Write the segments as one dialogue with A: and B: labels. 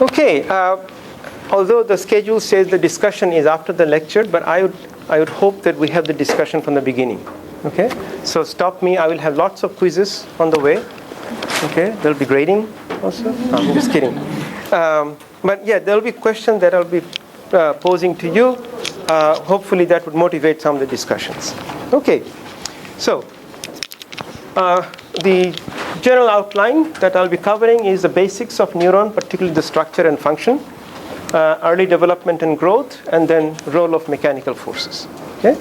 A: Okay. Although the schedule says the discussion is after the lecture, but I would hope that we have the discussion from the beginning. Okay. So stop me. I will have lots of quizzes on the way. Okay. There'll be grading also. No, I'm just kidding. But yeah, there'll be questions that I'll be posing to you. Hopefully that would motivate some of the discussions. Okay. So the general outline that I'll be covering is the basics of neuron, particularly the structure and function, early development and growth, and then role of mechanical forces. Okay,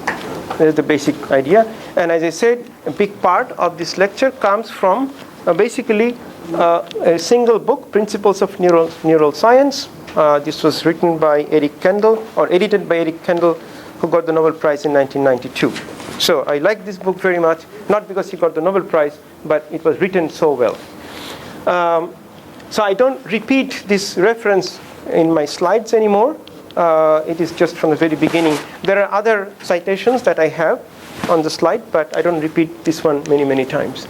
A: there's the basic idea. And as I said, a big part of this lecture comes from basically a single book, Principles of Neural Science. This was written by Eric Kendall, or edited by Eric Kendall, who got the Nobel Prize in 1992. So I like this book very much, not because he got the Nobel Prize, but it was written so well. So I don't repeat this reference in my slides anymore. It is just from the very beginning. There are other citations that I have on the slide, but I don't repeat this one many, many times.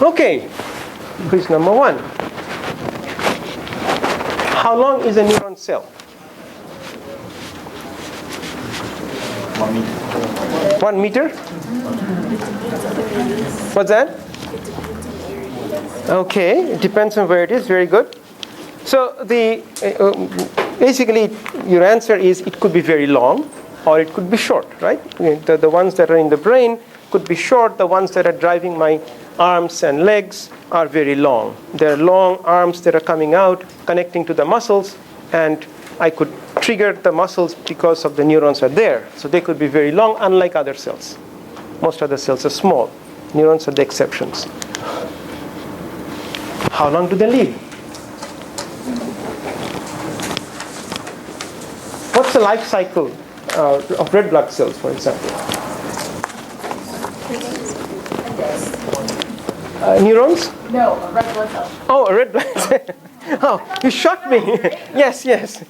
A: Okay, quiz number 1. How long is a neuron cell?
B: 1 meter.
A: 1 meter? What's that? Okay, it depends on where it is. Very good. So basically your answer is it could be very long or it could be short, right? The ones that are in the brain could be short. The ones that are driving my arms and legs are very long. There are long arms that are coming out, connecting to the muscles, and I could trigger the muscles because of the neurons are there. So they could be very long, unlike other cells. Most other cells are small. Neurons are the exceptions. How long do they live? What's the life cycle of red blood cells, for example? Neurons?
C: No, a red blood cell.
A: Oh, a red blood cell. Oh, you shocked me. Yes. Yes.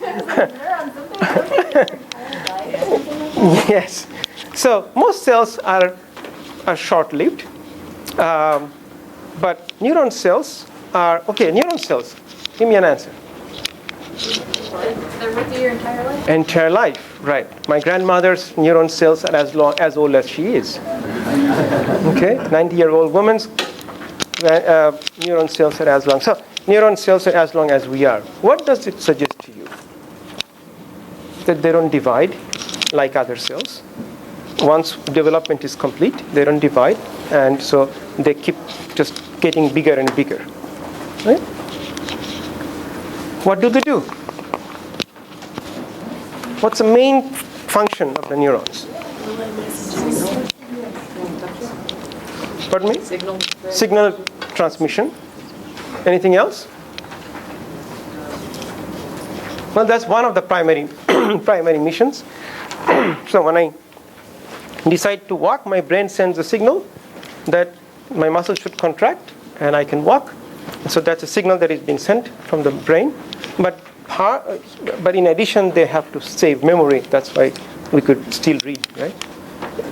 A: So most cells are short-lived, but neuron cells are okay. Neuron cells. Give me an answer.
C: They're with you your entire life?
A: Entire life, right. My grandmother's neuron cells are as old as she is. Okay, 90-year-old woman's neuron cells are as long. So neuron cells are as long as we are. What does it suggest to you? That they don't divide like other cells. Once development is complete, they don't divide, and so they keep just getting bigger and bigger. Right? What do they do? What's the main function of the neurons? Pardon me? Signal transmission. Anything else? Well, that's one of the primary missions. So when I decide to walk, my brain sends a signal that my muscles should contract and I can walk. So that's a signal that is being sent from the brain. But in addition, they have to save memory. That's why we could still read, right?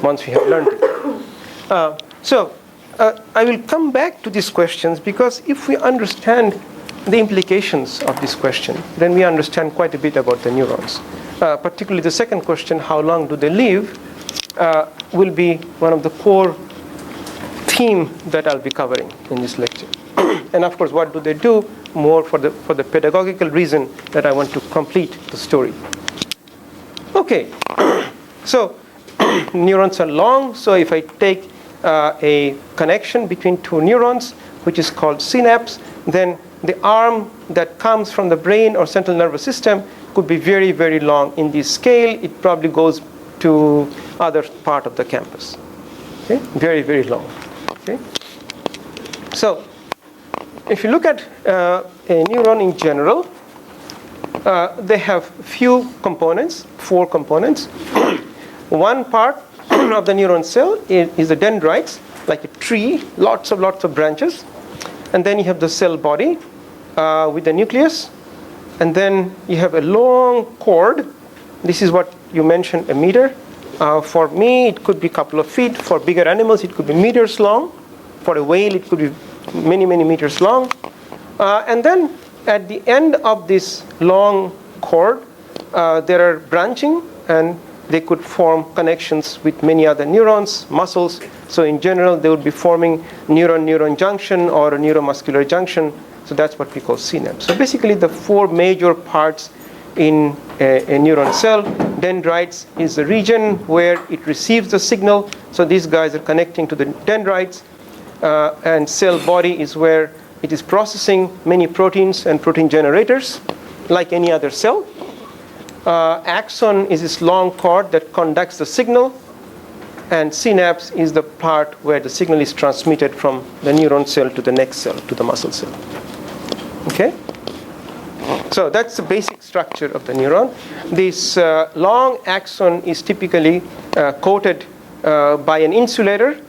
A: Once we have learned it. So I will come back to these questions, because if we understand the implications of this question, then we understand quite a bit about the neurons. Particularly the second question, how long do they live, will be one of the core theme that I'll be covering in this lecture. And of course, what do they do? More for the pedagogical reason that I want to complete the story. Okay, so neurons are long. So if I take a connection between two neurons, which is called synapse, then the arm that comes from the brain or central nervous system could be very, very long. In this scale, it probably goes to other part of the campus. Okay, very, very long. Okay, so if you look at a neuron in general, they have few components, 4 components. One part of the neuron cell is the dendrites, like a tree, lots of branches. And then you have the cell body with the nucleus. And then you have a long cord. This is what you mentioned, a meter. For me, it could be a couple of feet. For bigger animals, it could be meters long. For a whale, it could be many, many meters long. And then at the end of this long cord, there are branching, and they could form connections with many other neurons, muscles. So in general, they would be forming neuron-neuron junction or a neuromuscular junction. So that's what we call synapse. So basically, the four major parts in a neuron cell. Dendrites is the region where it receives the signal. So these guys are connecting to the dendrites. And cell body is where it is processing many proteins and protein generators, like any other cell. Axon is this long cord that conducts the signal. And synapse is the part where the signal is transmitted from the neuron cell to the next cell, to the muscle cell. Okay? So that's the basic structure of the neuron. This long axon is typically coated by an insulator.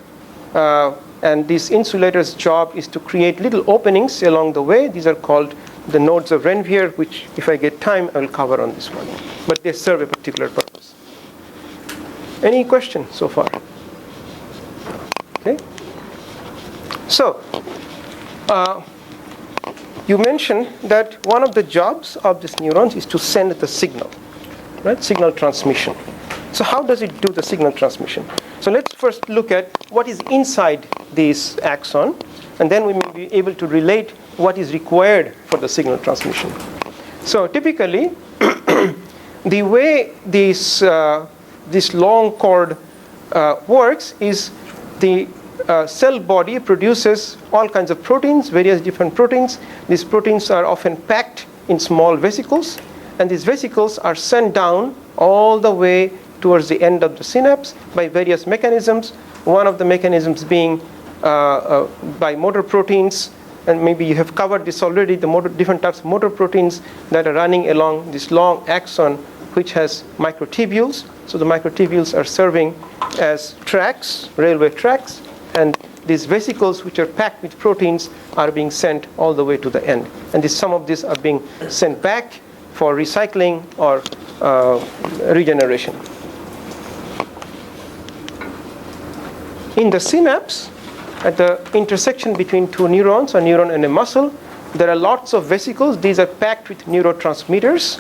A: And this insulator's job is to create little openings along the way. These are called the nodes of Renvier, which, if I get time, I will cover on this one. But they serve a particular purpose. Any question so far? Okay. So, you mentioned that one of the jobs of these neurons is to send the signal, right? Signal transmission. So how does it do the signal transmission? So let's first look at what is inside this axon, and then we may be able to relate what is required for the signal transmission. So typically, the way this long cord works is the cell body produces all kinds of proteins, various different proteins. These proteins are often packed in small vesicles, and these vesicles are sent down all the way towards the end of the synapse by various mechanisms. One of the mechanisms being by motor proteins, and maybe you have covered this already, the different types of motor proteins that are running along this long axon, which has microtubules. So the microtubules are serving as tracks, railway tracks, and these vesicles, which are packed with proteins, are being sent all the way to the end. And some of these are being sent back for recycling or regeneration. In the synapse, at the intersection between two neurons, a neuron and a muscle, there are lots of vesicles. These are packed with neurotransmitters.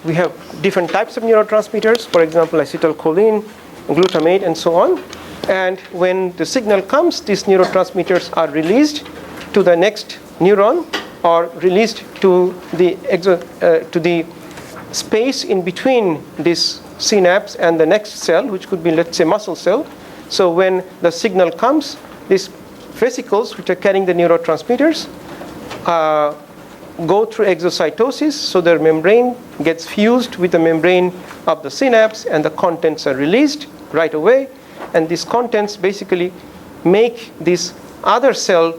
A: We have different types of neurotransmitters, for example, acetylcholine, glutamate, and so on. And when the signal comes, these neurotransmitters are released to the next neuron or released to the space in between this synapse and the next cell, which could be, let's say, muscle cell. So when the signal comes, these vesicles, which are carrying the neurotransmitters, go through exocytosis, so their membrane gets fused with the membrane of the synapse, and the contents are released right away. And these contents basically make these other cell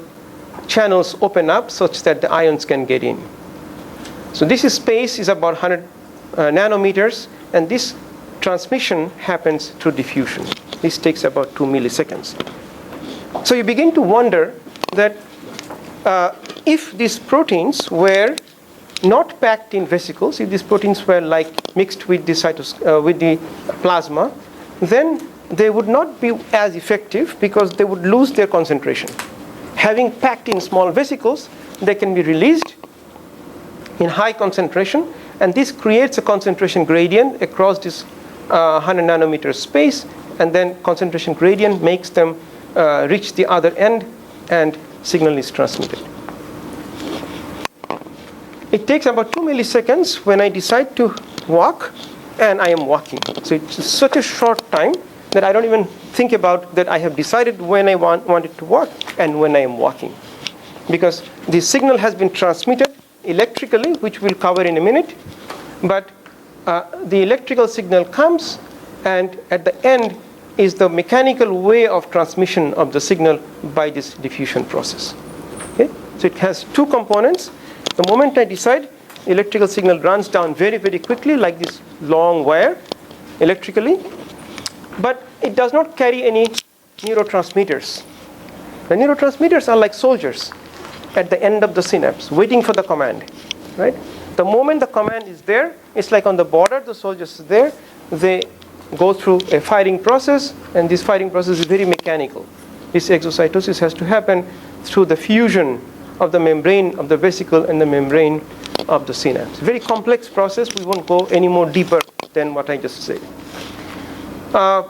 A: channels open up such that the ions can get in. So this space is about 100 nanometers, and this transmission happens through diffusion. This takes about 2 milliseconds. So you begin to wonder that if these proteins were not packed in vesicles, if these proteins were like mixed with the plasma, then they would not be as effective because they would lose their concentration. Having packed in small vesicles, they can be released in high concentration, and this creates a concentration gradient across this 100 nanometer space, and then concentration gradient makes them reach the other end, and signal is transmitted. It takes about 2 milliseconds when I decide to walk, and I am walking. So it's such a short time that I don't even think about that I have decided when I wanted to walk and when I am walking. Because the signal has been transmitted electrically, which we'll cover in a minute, but the electrical signal comes, and at the end is the mechanical way of transmission of the signal by this diffusion process. Okay? So it has two components. The moment I decide, the electrical signal runs down very, very quickly, like this long wire, electrically, but it does not carry any neurotransmitters. The neurotransmitters are like soldiers at the end of the synapse, waiting for the command, right? The moment the command is there, it's like on the border, the soldiers are there, they go through a firing process, and this firing process is very mechanical. This exocytosis has to happen through the fusion of the membrane of the vesicle and the membrane of the synapse. Very complex process. We won't go any more deeper than what I just said.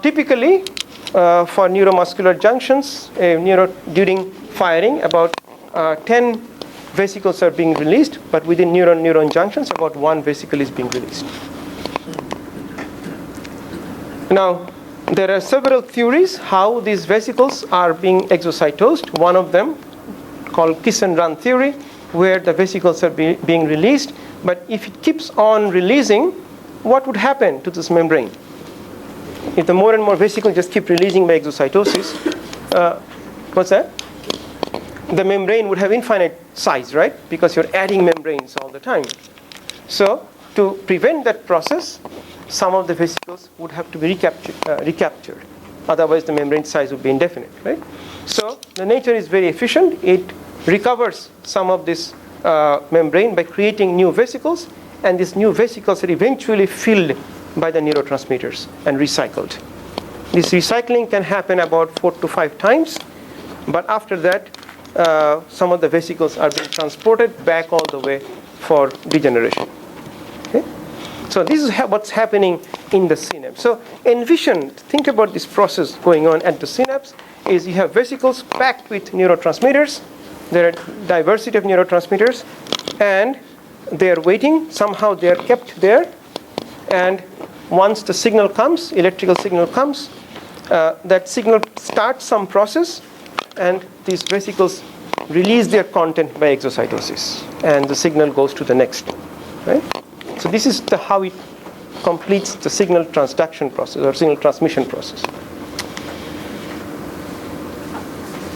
A: Typically, for neuromuscular junctions, during firing, about 10 vesicles are being released, but within neuron-neuron junctions, about 1 vesicle is being released. Now, there are several theories how these vesicles are being exocytosed. One of them, called kiss and run theory, where the vesicles are being released. But if it keeps on releasing, what would happen to this membrane? If the more and more vesicles just keep releasing by exocytosis, what's that? The membrane would have infinite size, right? Because you're adding membranes all the time. So to prevent that process, some of the vesicles would have to be recaptured. Otherwise, the membrane size would be indefinite, right? So the nature is very efficient. It recovers some of this membrane by creating new vesicles, and these new vesicles are eventually filled by the neurotransmitters and recycled. This recycling can happen about 4 to 5 times, but after that, some of the vesicles are being transported back all the way for degeneration. Okay? So this is what's happening in the synapse. So envision, think about this process going on at the synapse, is you have vesicles packed with neurotransmitters. There are diversity of neurotransmitters, and they are waiting. Somehow they are kept there, and once the signal comes, electrical signal comes, that signal starts some process, and these vesicles release their content by exocytosis, and the signal goes to the next, right? So this is how it completes the signal transduction process or signal transmission process.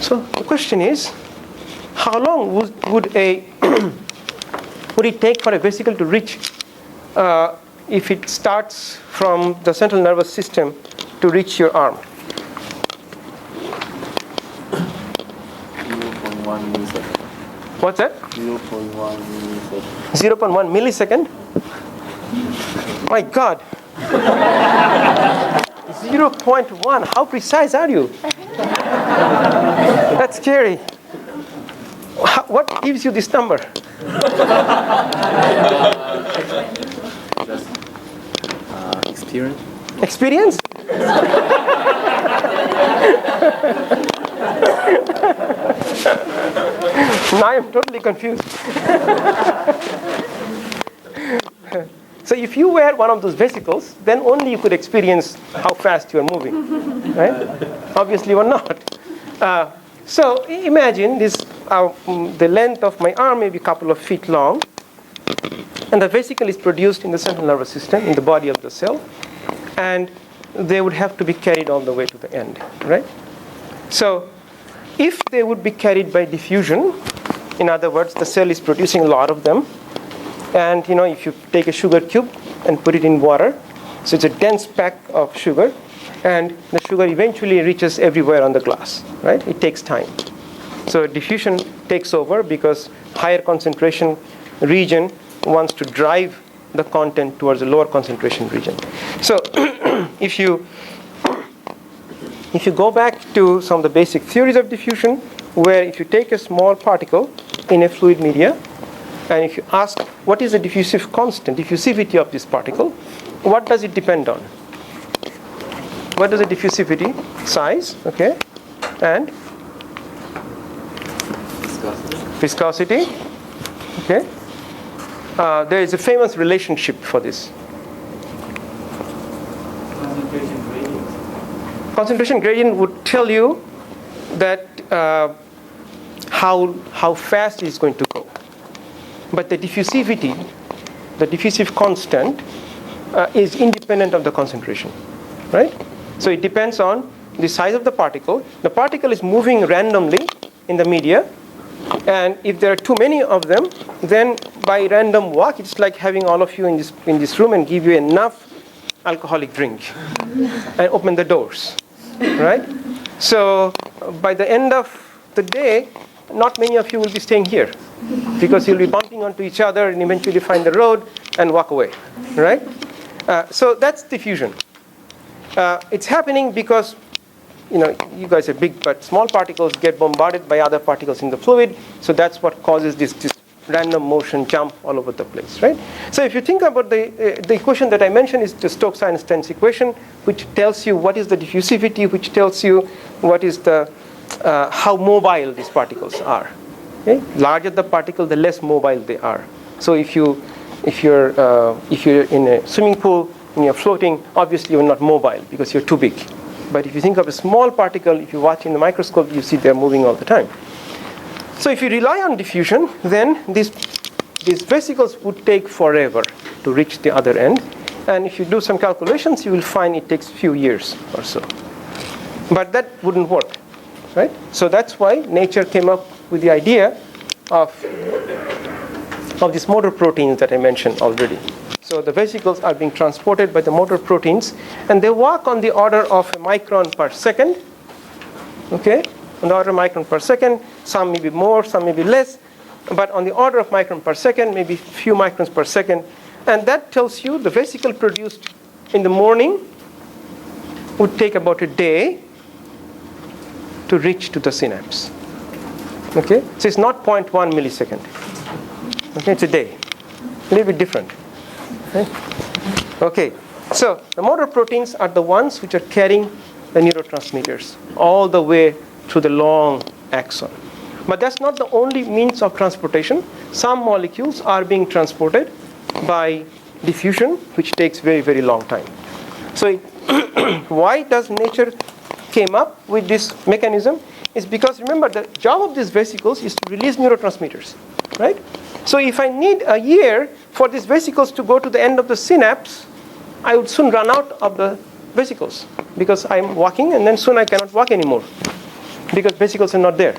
A: So the question is, how long would it take for a vesicle to reach if it starts from the central nervous system to reach your arm?
B: 0.1 millisecond.
A: What's that?
B: 0.1 millisecond.
A: 0.1 millisecond? My God. 0.1. How precise are you? That's scary. What gives you this number?
B: Just experience.
A: Experience? Now I'm totally confused. So if you were one of those vesicles, then only you could experience how fast you are moving, right? Obviously, you are not. So imagine this: the length of my arm may be a couple of feet long, and the vesicle is produced in the central nervous system, in the body of the cell, and they would have to be carried all the way to the end, right? So if they would be carried by diffusion, in other words, the cell is producing a lot of them, and if you take a sugar cube and put it in water, so it's a dense pack of sugar, and the sugar eventually reaches everywhere on the glass, right? It takes time. So diffusion takes over because higher concentration region wants to drive the content towards a lower concentration region. So if you go back to some of the basic theories of diffusion, where if you take a small particle in a fluid media, and if you ask what is the diffusive constant, diffusivity of this particle, what does it depend on? What is the diffusivity? Size, okay, and viscosity, okay. There is a famous relationship for this. Concentration gradient would tell you that how fast it's going to go. But the diffusivity, the diffusive constant, is independent of the concentration, right? So it depends on the size of the particle. The particle is moving randomly in the media, and if there are too many of them, then by random walk, it's like having all of you in this room and give you enough alcoholic drink and open the doors, right? So by the end of the day, not many of you will be staying here, because you'll be bumping onto each other and eventually find the road and walk away, right? So that's diffusion. It's happening because you guys are big, but small particles get bombarded by other particles in the fluid. So that's what causes this random motion jump all over the place, right? So if you think about the equation that I mentioned is the Stokes-Einstein's equation, which tells you what is the diffusivity, which tells you what is the how mobile these particles are. Okay? Larger the particle, the less mobile they are. So if you're in a swimming pool and you're floating, obviously you're not mobile because you're too big. But if you think of a small particle, if you watch in the microscope, you see they're moving all the time. So if you rely on diffusion, then these vesicles would take forever to reach the other end. And if you do some calculations, you will find it takes a few years or so. But that wouldn't work, right? So that's why nature came up with the idea of these motor proteins that I mentioned already. So the vesicles are being transported by the motor proteins, and they walk on the order of a micron per second. Okay, on the order of micron per second. Some may be more, some may be less, but on the order of micron per second, maybe a few microns per second. And that tells you the vesicle produced in the morning would take about a day to reach to the synapse. Okay, so it's not 0.1 millisecond. Okay, it's a day. A little bit different. Okay, so the motor proteins are the ones which are carrying the neurotransmitters all the way through the long axon. But that's not the only means of transportation. Some molecules are being transported by diffusion, which takes very, very long time. So why does nature came up with this mechanism? Is because remember the job of these vesicles is to release neurotransmitters, right? So if I need a year for these vesicles to go to the end of the synapse, I would soon run out of the vesicles because I'm walking and then soon I cannot walk anymore because vesicles are not there.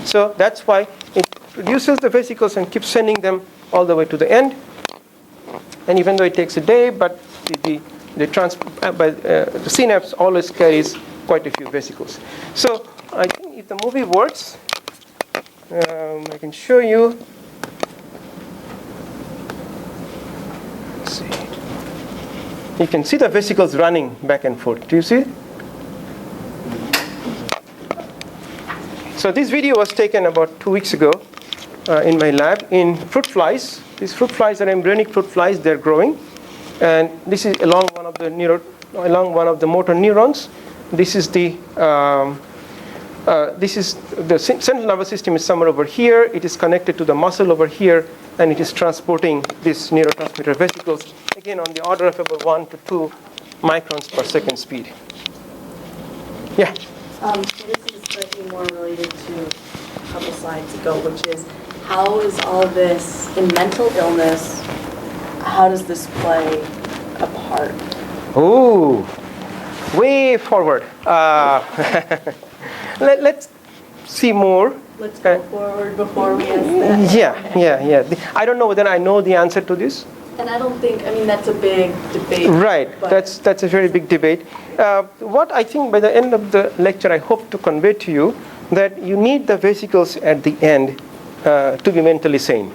A: So that's why it produces the vesicles and keeps sending them all the way to the end. And even though it takes a day, but the synapse always carries quite a few vesicles. So I think if the movie works, I can show you. Let's see. You can see the vesicles running back and forth. Do you see? So this video was taken about 2 weeks ago in my lab in fruit flies. These fruit flies are embryonic fruit flies. They're growing, and this is along one of the motor neurons. This is the central nervous system is somewhere over here. It is connected to the muscle over here, and it is transporting these neurotransmitter vesicles again on the order of about 1 to 2 microns per second speed. Yeah.
C: So this is slightly more related to a couple slides ago, which is how is all this in mental illness? How does this play a part?
A: Ooh, way forward. Let's see more.
C: Let's go forward before we ask that.
A: Yeah. I don't know whether I know the answer to this.
C: And I mean, that's a big debate.
A: Right, that's a very big debate. What I think by the end of the lecture I hope to convey to you that you need the vesicles at the end to be mentally sane.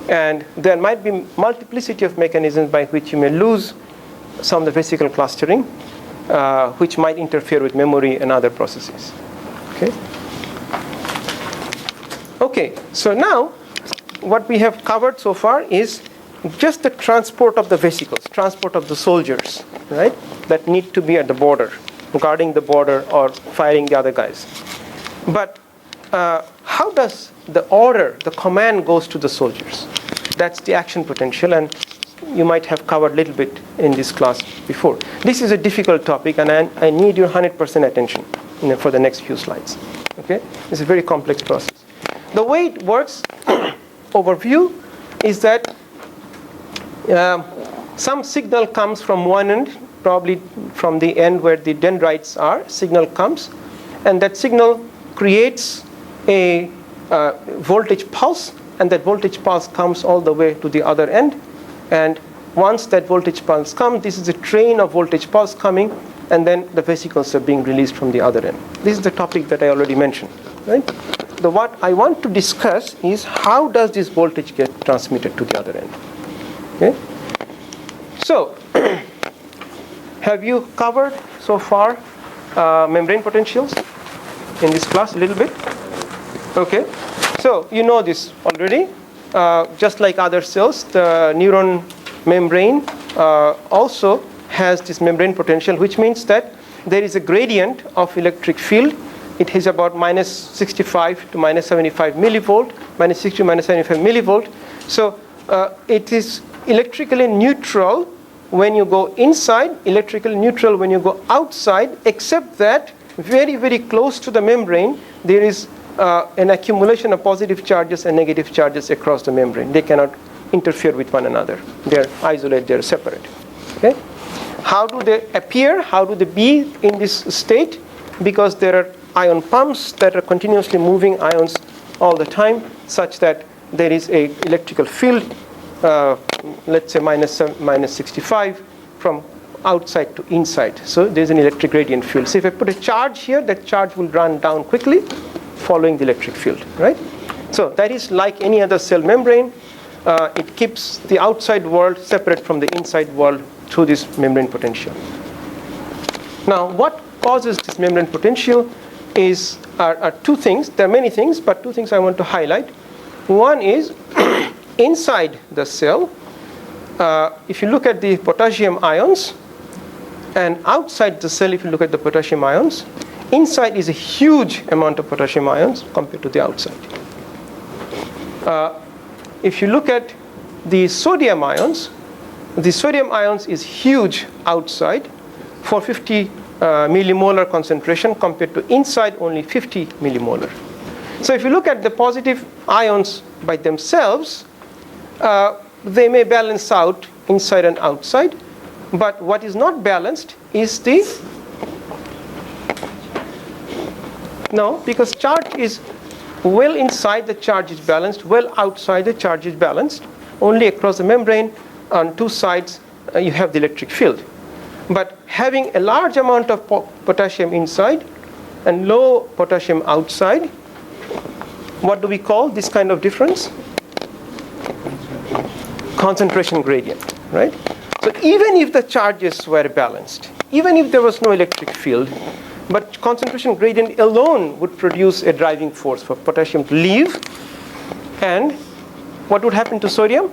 A: And there might be multiplicity of mechanisms by which you may lose some of the vesicle clustering, which might interfere with memory and other processes. Okay, so now what we have covered so far is just the transport of the vesicles, transport of the soldiers, right, that need to be at the border, guarding the border or firing the other guys. But how does the order, the command goes to the soldiers? That's the action potential, and you might have covered a little bit in this class before. This is a difficult topic, and I need your 100% attention for the next few slides. Okay, it's a very complex process. The way it works, overview, is that some signal comes from one end, probably from the end where the dendrites are. Signal comes, and that signal creates a voltage pulse, and that voltage pulse comes all the way to the other end. And once that voltage pulse comes, this is a train of voltage pulse coming, and then the vesicles are being released from the other end. This is the topic that I already mentioned, right? What I want to discuss is how does this voltage get transmitted to the other end. Okay? So, have you covered so far membrane potentials in this class a little bit? Okay, so you know this already. Just like other cells, the neuron membrane also has this membrane potential, which means that there is a gradient of electric field. It is about minus 65 to minus 75 millivolt, minus 60 to minus 75 millivolt. So it is electrically neutral when you go inside, electrically neutral when you go outside, except that very, very close to the membrane, there is an accumulation of positive charges and negative charges across the membrane. They cannot interfere with one another. They're isolated, they're separate. Okay? How do they appear? How do they be in this state? Because there are ion pumps that are continuously moving ions all the time, such that there is a electrical field, let's say minus 65 from outside to inside. So there's an electric gradient field. So if I put a charge here, that charge will run down quickly following the electric field, right? So that is like any other cell membrane. It keeps the outside world separate from the inside world through this membrane potential. Now, what causes this membrane potential are two things. There are many things, but two things I want to highlight. One is inside the cell, if you look at the potassium ions, and outside the cell, if you look at the potassium ions, inside is a huge amount of potassium ions compared to the outside. If you look at the sodium ions is huge outside for 50 millimolar concentration compared to inside only 50 millimolar. So if you look at the positive ions by themselves, they may balance out inside and outside, but what is not balanced is because charge is well inside, the charge is balanced, well outside, the charge is balanced. Only across the membrane on two sides you have the electric field. But having a large amount of potassium inside and low potassium outside, what do we call this kind of difference? Concentration gradient, right? So even if the charges were balanced, even if there was no electric field, but concentration gradient alone would produce a driving force for potassium to leave. And what would happen to sodium?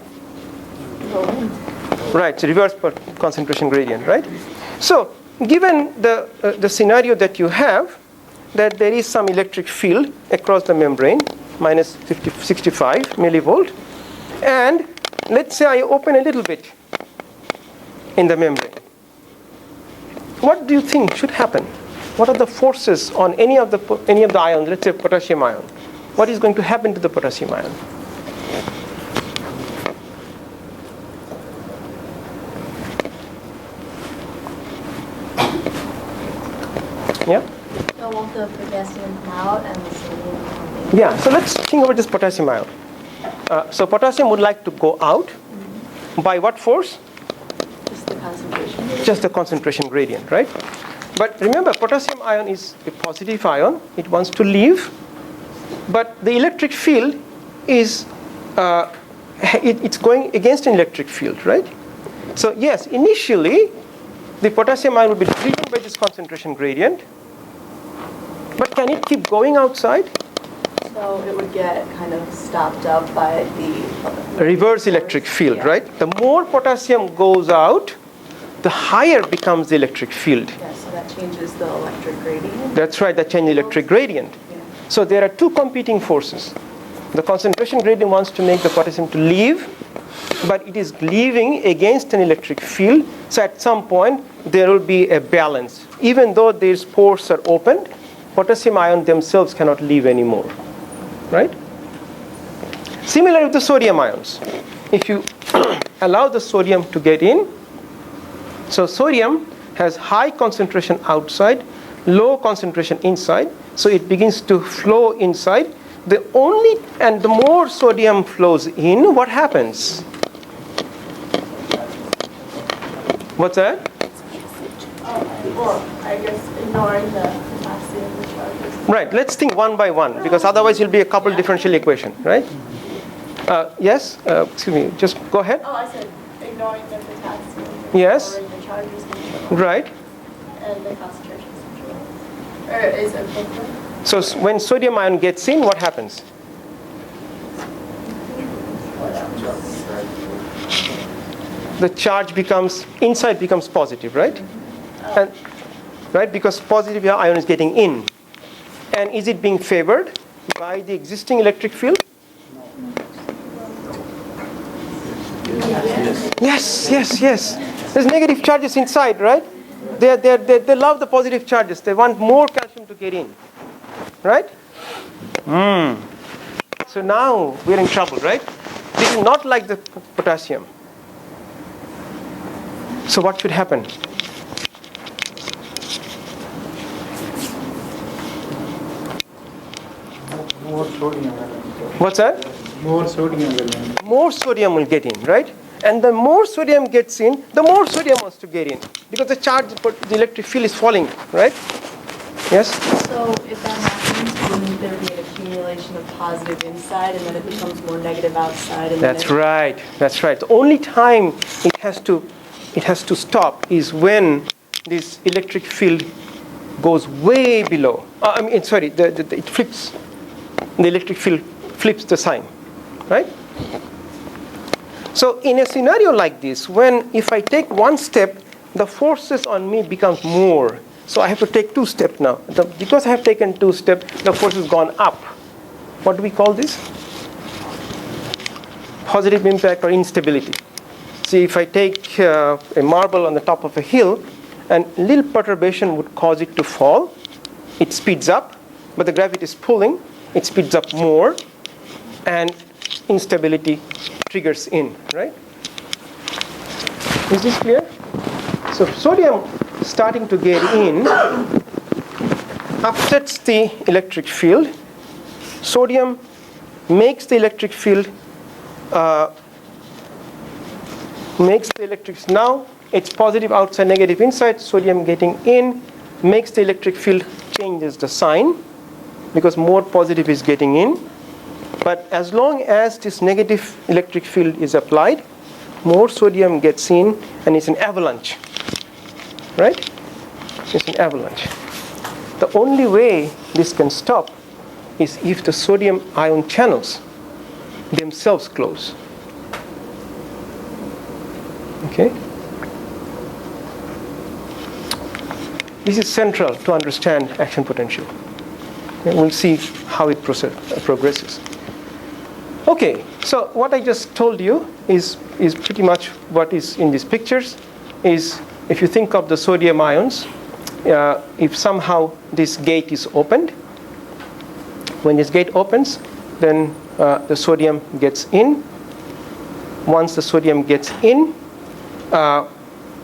A: Right, so reverse concentration gradient, right? So given the scenario that you have, that there is some electric field across the membrane, minus 65 millivolt, and let's say I open a little bit in the membrane. What do you think should happen? What are the forces on any of the ions, let's say potassium ion? What is going to happen to the potassium ion? Yeah?
C: So won't the potassium come out and the sodium come in?
A: Yeah, so let's think about this potassium ion. So potassium would like to go out by what force?
C: Just the concentration.
A: Just the concentration gradient, right? But remember, potassium ion is a positive ion. It wants to leave. But the electric field is, it's going against an electric field, right? So yes, initially, the potassium ion will be driven by this concentration gradient. But can it keep going outside?
C: So it would get kind of stopped up by the
A: Reverse electric field,
C: Yeah.
A: right? The more potassium goes out, the higher becomes the electric field.
C: Yeah, so that changes the electric gradient.
A: That's right, that changes the electric gradient.
C: Yeah.
A: So there are two competing forces. The concentration gradient wants to make the potassium to leave, but it is leaving against an electric field. So at some point, there will be a balance. Even though these pores are opened, potassium ion themselves cannot leave anymore, right? Similar with the sodium ions. If you allow the sodium to get in, so sodium has high concentration outside, low concentration inside, so it begins to flow inside. The more sodium flows in, what happens? What's that?
D: Or I guess ignoring the potassium, the charges.
A: Right, let's think one by one, because otherwise it'll be a couple differential equation, right? Yes, excuse me, just go ahead.
D: Oh, I said ignoring the potassium.
A: Yes.
D: Ignoring the charges control.
A: Right.
D: And the concentration control. Or is equivalent?
A: So when sodium ion gets in, what happens? The charge becomes, inside becomes positive, right? And, right, because positive ion is getting in. And is it being favored by the existing electric field? Yes, yes, yes. There's negative charges inside, right? They love the positive charges. They want more calcium to get in, right? So now we're in trouble, right? This is not like the potassium. So what should happen?
E: More sodium.
A: What's that?
E: More sodium will enter.
A: More sodium will get in, right? And the more sodium gets in, the more sodium wants to get in. Because the charge, the electric field is falling, right? Yes?
C: So if that happens, wouldn't there be an accumulation of positive inside and then it becomes more negative outside? And
A: That's
C: then
A: right. That's right. The only time it has to stop is when this electric field goes way below. It flips. The electric field flips the sign, right? So in a scenario like this, when if I take one step, the forces on me becomes more. So I have to take 2 steps now. Because I have taken 2 steps, the force has gone up. What do we call this? Positive impact or instability. See, if I take a marble on the top of a hill, and little perturbation would cause it to fall. It speeds up, but the gravity is pulling. It speeds up more, and instability triggers in, right? Is this clear? So sodium starting to get in upsets the electric field. Sodium makes the electric field now it's positive outside, negative inside. Sodium getting in makes the electric field changes the sign because more positive is getting in. But as long as this negative electric field is applied, more sodium gets in and it's an avalanche, right? It's an avalanche. The only way this can stop is if the sodium ion channels themselves close. Okay? This is central to understand action potential. And we'll see how it progresses. Okay, so what I just told you is pretty much what is in these pictures. Is if you think of the sodium ions, if somehow this gate is opened, when this gate opens, then the sodium gets in. Once the sodium gets in,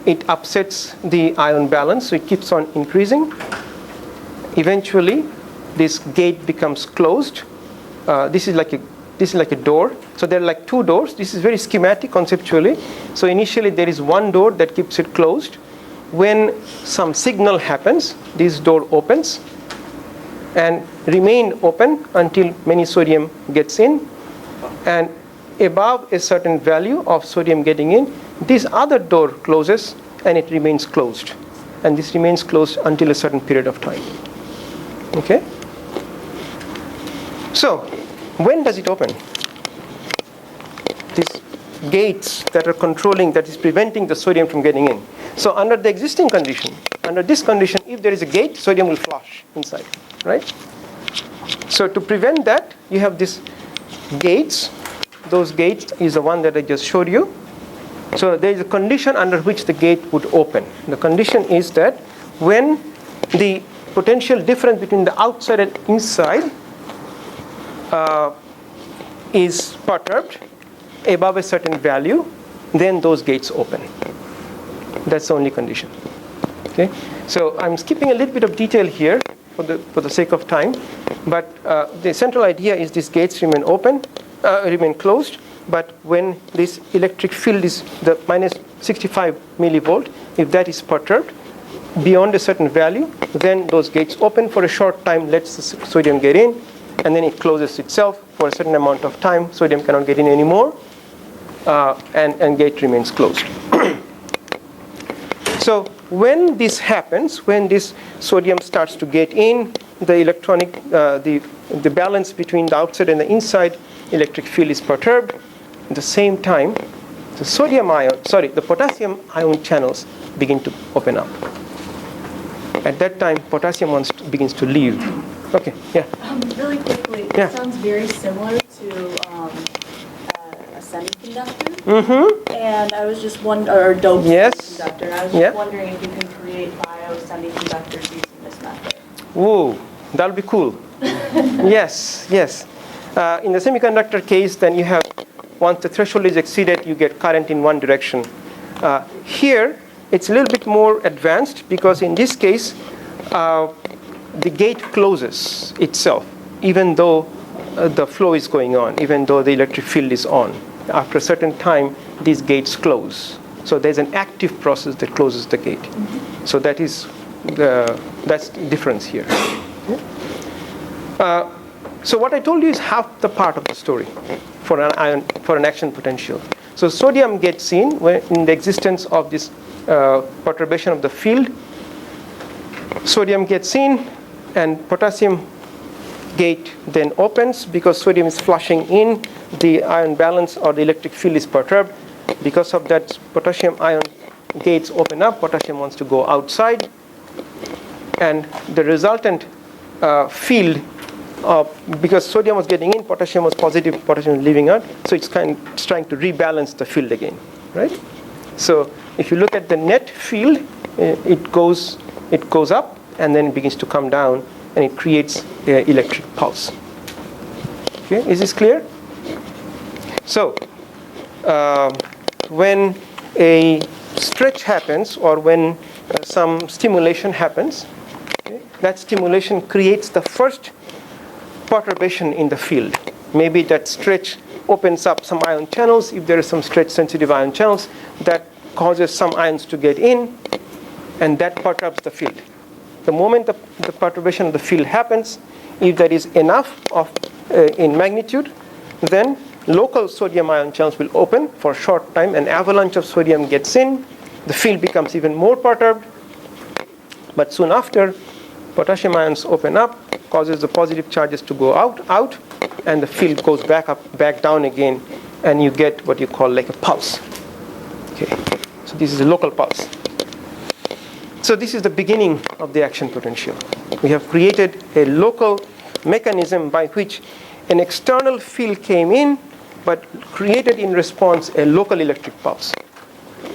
A: it upsets the ion balance, so it keeps on increasing. Eventually, this gate becomes closed. This is like a door. So there are like 2 doors. This is very schematic conceptually. So initially there is one door that keeps it closed. When some signal happens, this door opens and remain open until many sodium gets in. And above a certain value of sodium getting in, this other door closes and it remains closed. And this remains closed until a certain period of time. Okay? So, when does it open? These gates that are controlling, that is preventing the sodium from getting in. So under the existing condition, under this condition, if there is a gate, sodium will flush inside, right? So to prevent that, you have these gates. Those gates is the one that I just showed you. So there is a condition under which the gate would open. The condition is that when the potential difference between the outside and inside is perturbed above a certain value, then those gates open. That's the only condition. Okay. So I'm skipping a little bit of detail here for the sake of time, but the central idea is these gates remain open, remain closed. But when this electric field is the minus 65 millivolt, if that is perturbed beyond a certain value, then those gates open for a short time, lets the sodium get in, and then it closes itself for a certain amount of time. Sodium cannot get in anymore, and gate remains closed. So when this happens, when this sodium starts to get in, the electronic, the balance between the outside and the inside electric field is perturbed. At the same time, the potassium ion channels begin to open up. At that time, potassium begins to leave. Okay, yeah.
C: Really quickly,
A: Yeah.
C: it sounds very similar to a semiconductor.
A: Mm-hmm.
C: And I was just wondering, or doped
A: Yes.
C: semiconductor. And I was
A: Yeah.
C: just wondering if you can create biosemiconductors using this method.
A: Whoa, that'll be cool. Yes, yes. In the semiconductor case, then you have, once the threshold is exceeded, you get current in one direction. Here, it's a little bit more advanced because in this case, the gate closes itself, even though the flow is going on, even though the electric field is on. After a certain time, these gates close. So there's an active process that closes the gate. So that's the difference here. So what I told you is half the part of the story for an action potential. So sodium gets in the existence of this perturbation of the field. Sodium gets in, and potassium gate then opens because sodium is flushing in. The ion balance or the electric field is perturbed. Because of that, potassium ion gates open up. Potassium wants to go outside, and the resultant field, because sodium was getting in, potassium was positive, potassium was leaving out. So it's trying to rebalance the field again, right? So if you look at the net field, it goes up and then it begins to come down, and it creates an electric pulse. Okay, is this clear? So when a stretch happens or when some stimulation happens, okay, that stimulation creates the first perturbation in the field. Maybe that stretch opens up some ion channels. If there are some stretch-sensitive ion channels, that causes some ions to get in, and that perturbs the field. The moment the perturbation of the field happens, if there is enough in magnitude, then local sodium ion channels will open for a short time. An avalanche of sodium gets in. The field becomes even more perturbed. But soon after, potassium ions open up, causes the positive charges to go out, and the field goes back down again, and you get what you call like a pulse. Okay, so this is a local pulse. So this is the beginning of the action potential. We have created a local mechanism by which an external field came in, but created in response a local electric pulse.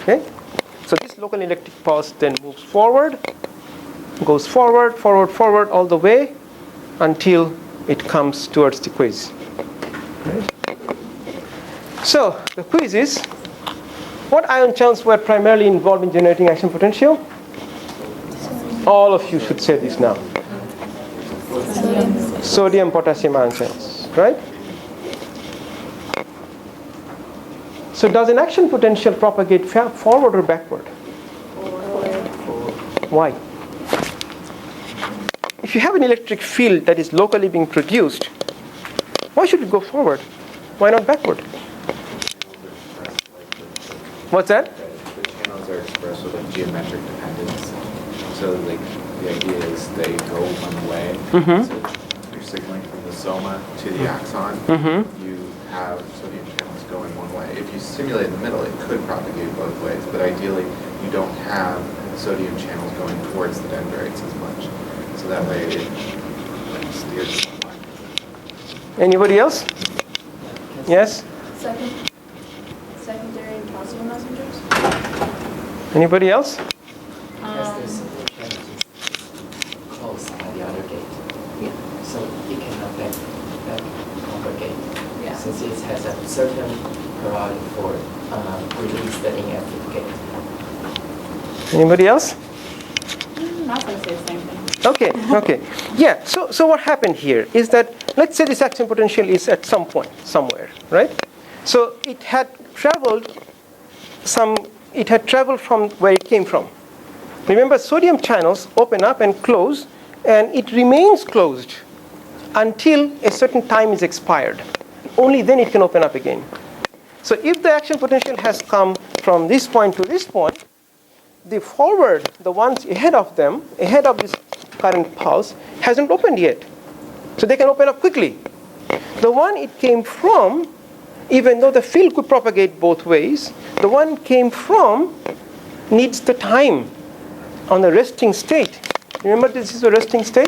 A: Okay, so this local electric pulse then moves forward, goes forward all the way until it comes towards the quiz. Right? So the quiz is, what ion channels were primarily involved in generating action potential? All of you should say this now. Sodium, potassium ion channels, right? So does an action potential propagate forward or backward? Why? If you have an electric field that is locally being produced, why should it go forward? Why not backward? What's that?
F: The channels are expressed with a geometric dependence. So like the idea is they go one way.
A: Mm-hmm.
F: So you're signaling from the soma to the axon.
A: Mm-hmm.
F: You have sodium channels going one way. If you simulate in the middle, it could propagate both ways. But ideally, you don't have sodium channels going towards the dendrites as much. So that way it steers somewhat.
A: Anybody else? Yes?
D: Secondary and calcium messengers?
A: Anybody else?
G: Because this is close at the other gate.
C: Yeah.
G: So it can affect that propagate.
C: Yeah.
G: Since it has a certain period for release the inactive gate.
A: Anybody else?
C: I'm not going to say the same thing.
A: Okay. Yeah, so what happened here is that, let's say this action potential is at some point, somewhere, right? So it had traveled from where it came from. Remember, sodium channels open up and close, and it remains closed until a certain time is expired. Only then it can open up again. So if the action potential has come from this point to this point, the forward, the ones ahead of them, ahead of this current pulse, hasn't opened yet. So they can open up quickly. The one it came from, even though the field could propagate both ways, the one it came from needs the time on the resting state. Remember, this is a resting state?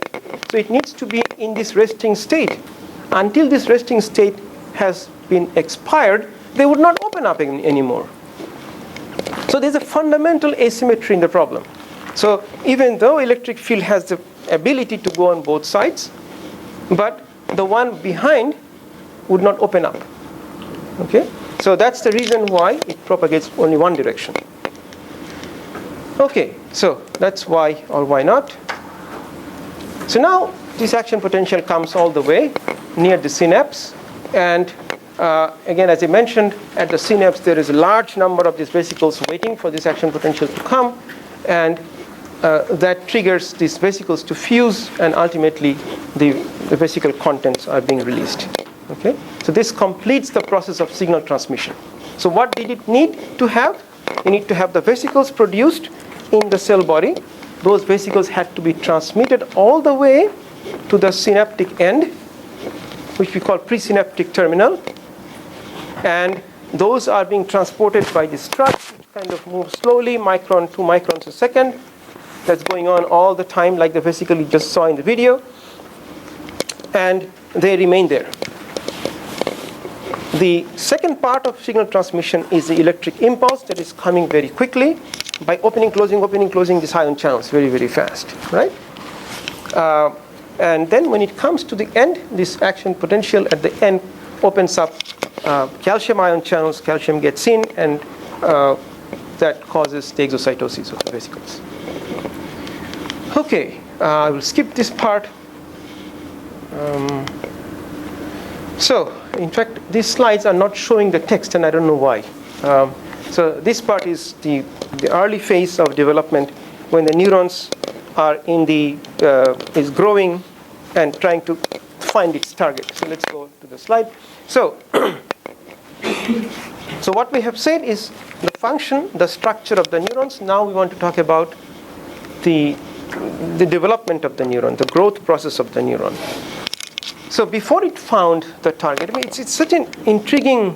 A: So it needs to be in this resting state. Until this resting state has been expired, they would not open up anymore. So there's a fundamental asymmetry in the problem. So even though electric field has the ability to go on both sides, but the one behind would not open up. Okay? So that's the reason why it propagates only one direction. Okay, so that's why or why not. So now this action potential comes all the way near the synapse, and again, as I mentioned, at the synapse there is a large number of these vesicles waiting for this action potential to come, and that triggers these vesicles to fuse, and ultimately the vesicle contents are being released. Okay? So this completes the process of signal transmission. So what did it need to have? You need to have the vesicles produced in the cell body. Those vesicles had to be transmitted all the way to the synaptic end, which we call presynaptic terminal. And those are being transported by this truck, which kind of moves slowly, micron, 2 microns a second. That's going on all the time, like the vesicle you just saw in the video. And they remain there. The second part of signal transmission is the electric impulse that is coming very quickly by opening, closing these ion channels very, very fast, right? And then when it comes to the end, this action potential at the end opens up calcium ion channels, calcium gets in, and that causes the exocytosis of the vesicles. Okay, I will skip this part. So, in fact, these slides are not showing the text, and I don't know why. So this part is the early phase of development when the neurons are in the is growing and trying to find its target. So let's go to the slide. So, so what we have said is the function, the structure of the neurons. Now we want to talk about the development of the neuron, the growth process of the neuron. So before it found the target, I mean, it's such an intriguing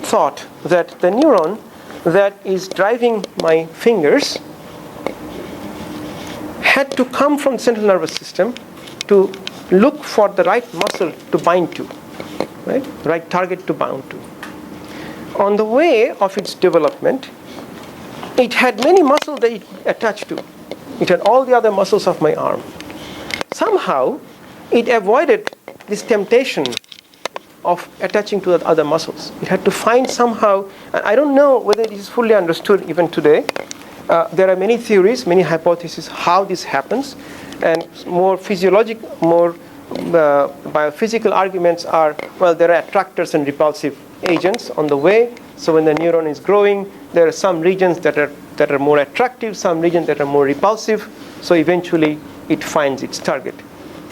A: thought that the neuron that is driving my fingers had to come from the central nervous system to look for the right muscle to bind to, right? Right target to bind to. On the way of its development, it had many muscles that it attached to. It had all the other muscles of my arm. Somehow, it avoided this temptation of attaching to the other muscles. It had to find somehow, I don't know whether it is fully understood even today. There are many theories, many hypotheses how this happens, and more physiological, more biophysical arguments are, well, there are attractors and repulsive agents on the way. So when the neuron is growing, there are some regions that are more attractive, some regions that are more repulsive. So eventually, it finds its target.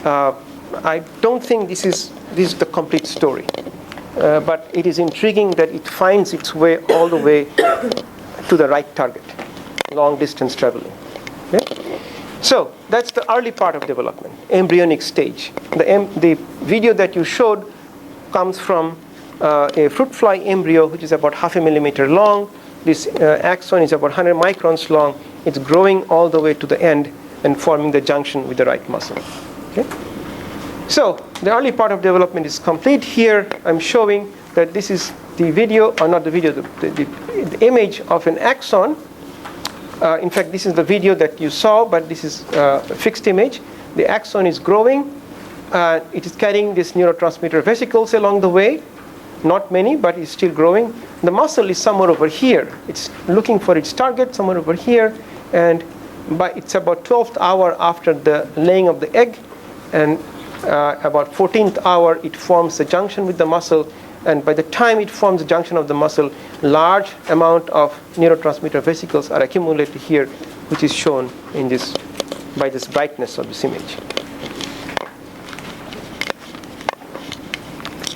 A: I don't think this is the complete story, but it is intriguing that it finds its way all the way to the right target, long distance traveling. Okay? So that's the early part of development, embryonic stage. The video that you showed comes from a fruit fly embryo, which is about 0.5 millimeter long. This axon is about 100 microns long. It's growing all the way to the end and forming the junction with the right muscle. Okay? So the early part of development is complete. Here I'm showing that this is the video, or not the video, the image of an axon. In fact, this is the video that you saw, but this is a fixed image. The axon is growing. It is carrying this neurotransmitter vesicles along the way. Not many, but it's still growing. The muscle is somewhere over here. It's looking for its target somewhere over here. And it's about 12th hour after the laying of the egg. And about 14th hour, it forms the junction with the muscle. And by the time it forms the junction of the muscle, large amount of neurotransmitter vesicles are accumulated here, which is shown in this by this brightness of this image.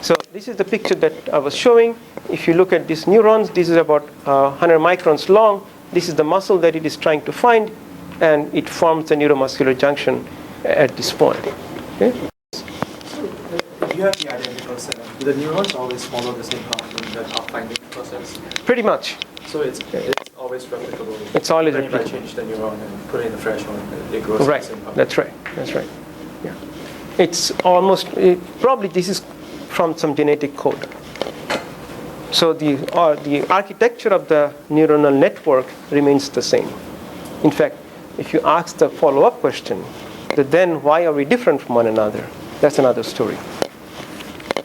A: So this is the picture that I was showing. If you look at these neurons, this is about 100 microns long. This is the muscle that it is trying to find, and it forms the neuromuscular junction at this point. Okay?
H: If you have the identical setup, do the neurons always follow the same path in the pathfinding process?
A: Pretty much.
H: So it's always replicable.
A: It's always
H: Then if I
A: replicable.
H: change the neuron and put in a fresh one, it grows
A: Right.
H: the same path.
A: That's right. That's right. Yeah. It's almost probably this is from some genetic code. So the architecture of the neuronal network remains the same. In fact, if you ask the follow-up question, that then why are we different from one another? That's another story.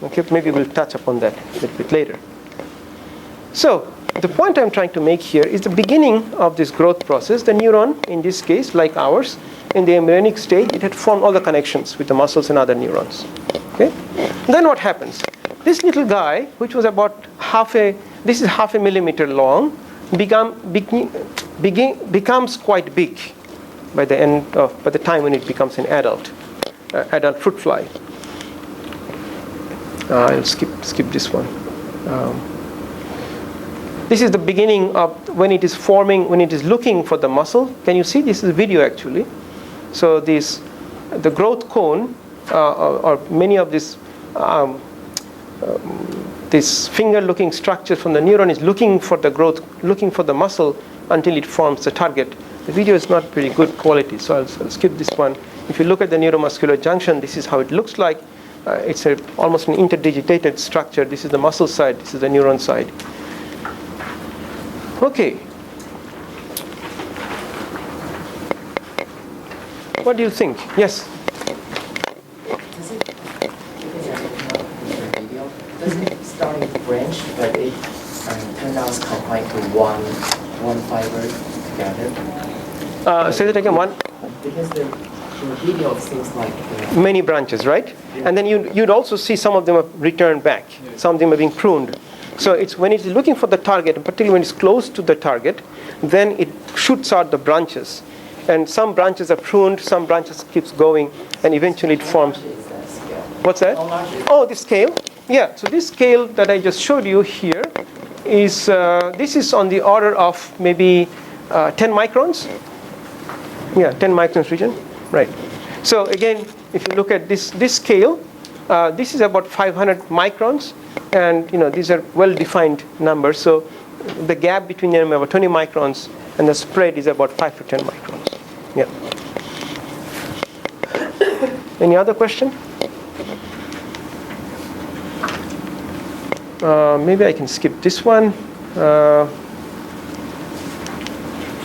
A: Okay, maybe we'll touch upon that a little bit later. So the point I'm trying to make here is the beginning of this growth process. The neuron, in this case, like ours, in the embryonic stage, it had formed all the connections with the muscles and other neurons. Okay? Then what happens? This little guy, which was about half a millimeter long, becomes quite big by the time when it becomes an adult fruit fly. I'll skip this one. This is the beginning of when it is forming, when it is looking for the muscle. Can you see? This is a video actually. So the growth cone, or many of this finger-looking structure from the neuron is looking for the growth, looking for the muscle until it forms the target. The video is not pretty good quality, so I'll skip this one. If you look at the neuromuscular junction, this is how it looks like. It's almost an interdigitated structure. This is the muscle side, this is the neuron side. Okay. What do you think? Yes?
G: Does it, because you're looking up in the video, does it start in branch, but it turns out combined to one fiber together?
A: Say that again. One.
G: Because the video seems like
A: Many branches, right? And then you'd also see some of them are returned back. Some of them are being pruned. So it's when it's looking for the target, and particularly when it's close to the target, then it shoots out the branches. And some branches are pruned, some branches keeps going, and eventually it forms. What's that? Oh, the scale? Yeah, so this scale that I just showed you here is, this is on the order of maybe 10 microns. Yeah, 10 microns region, right. So again, if you look at this scale, this is about 500 microns, and these are well-defined numbers. So the gap between them is about 20 microns, and the spread is about 5 to 10 microns. Yeah. Any other question? Maybe I can skip this one.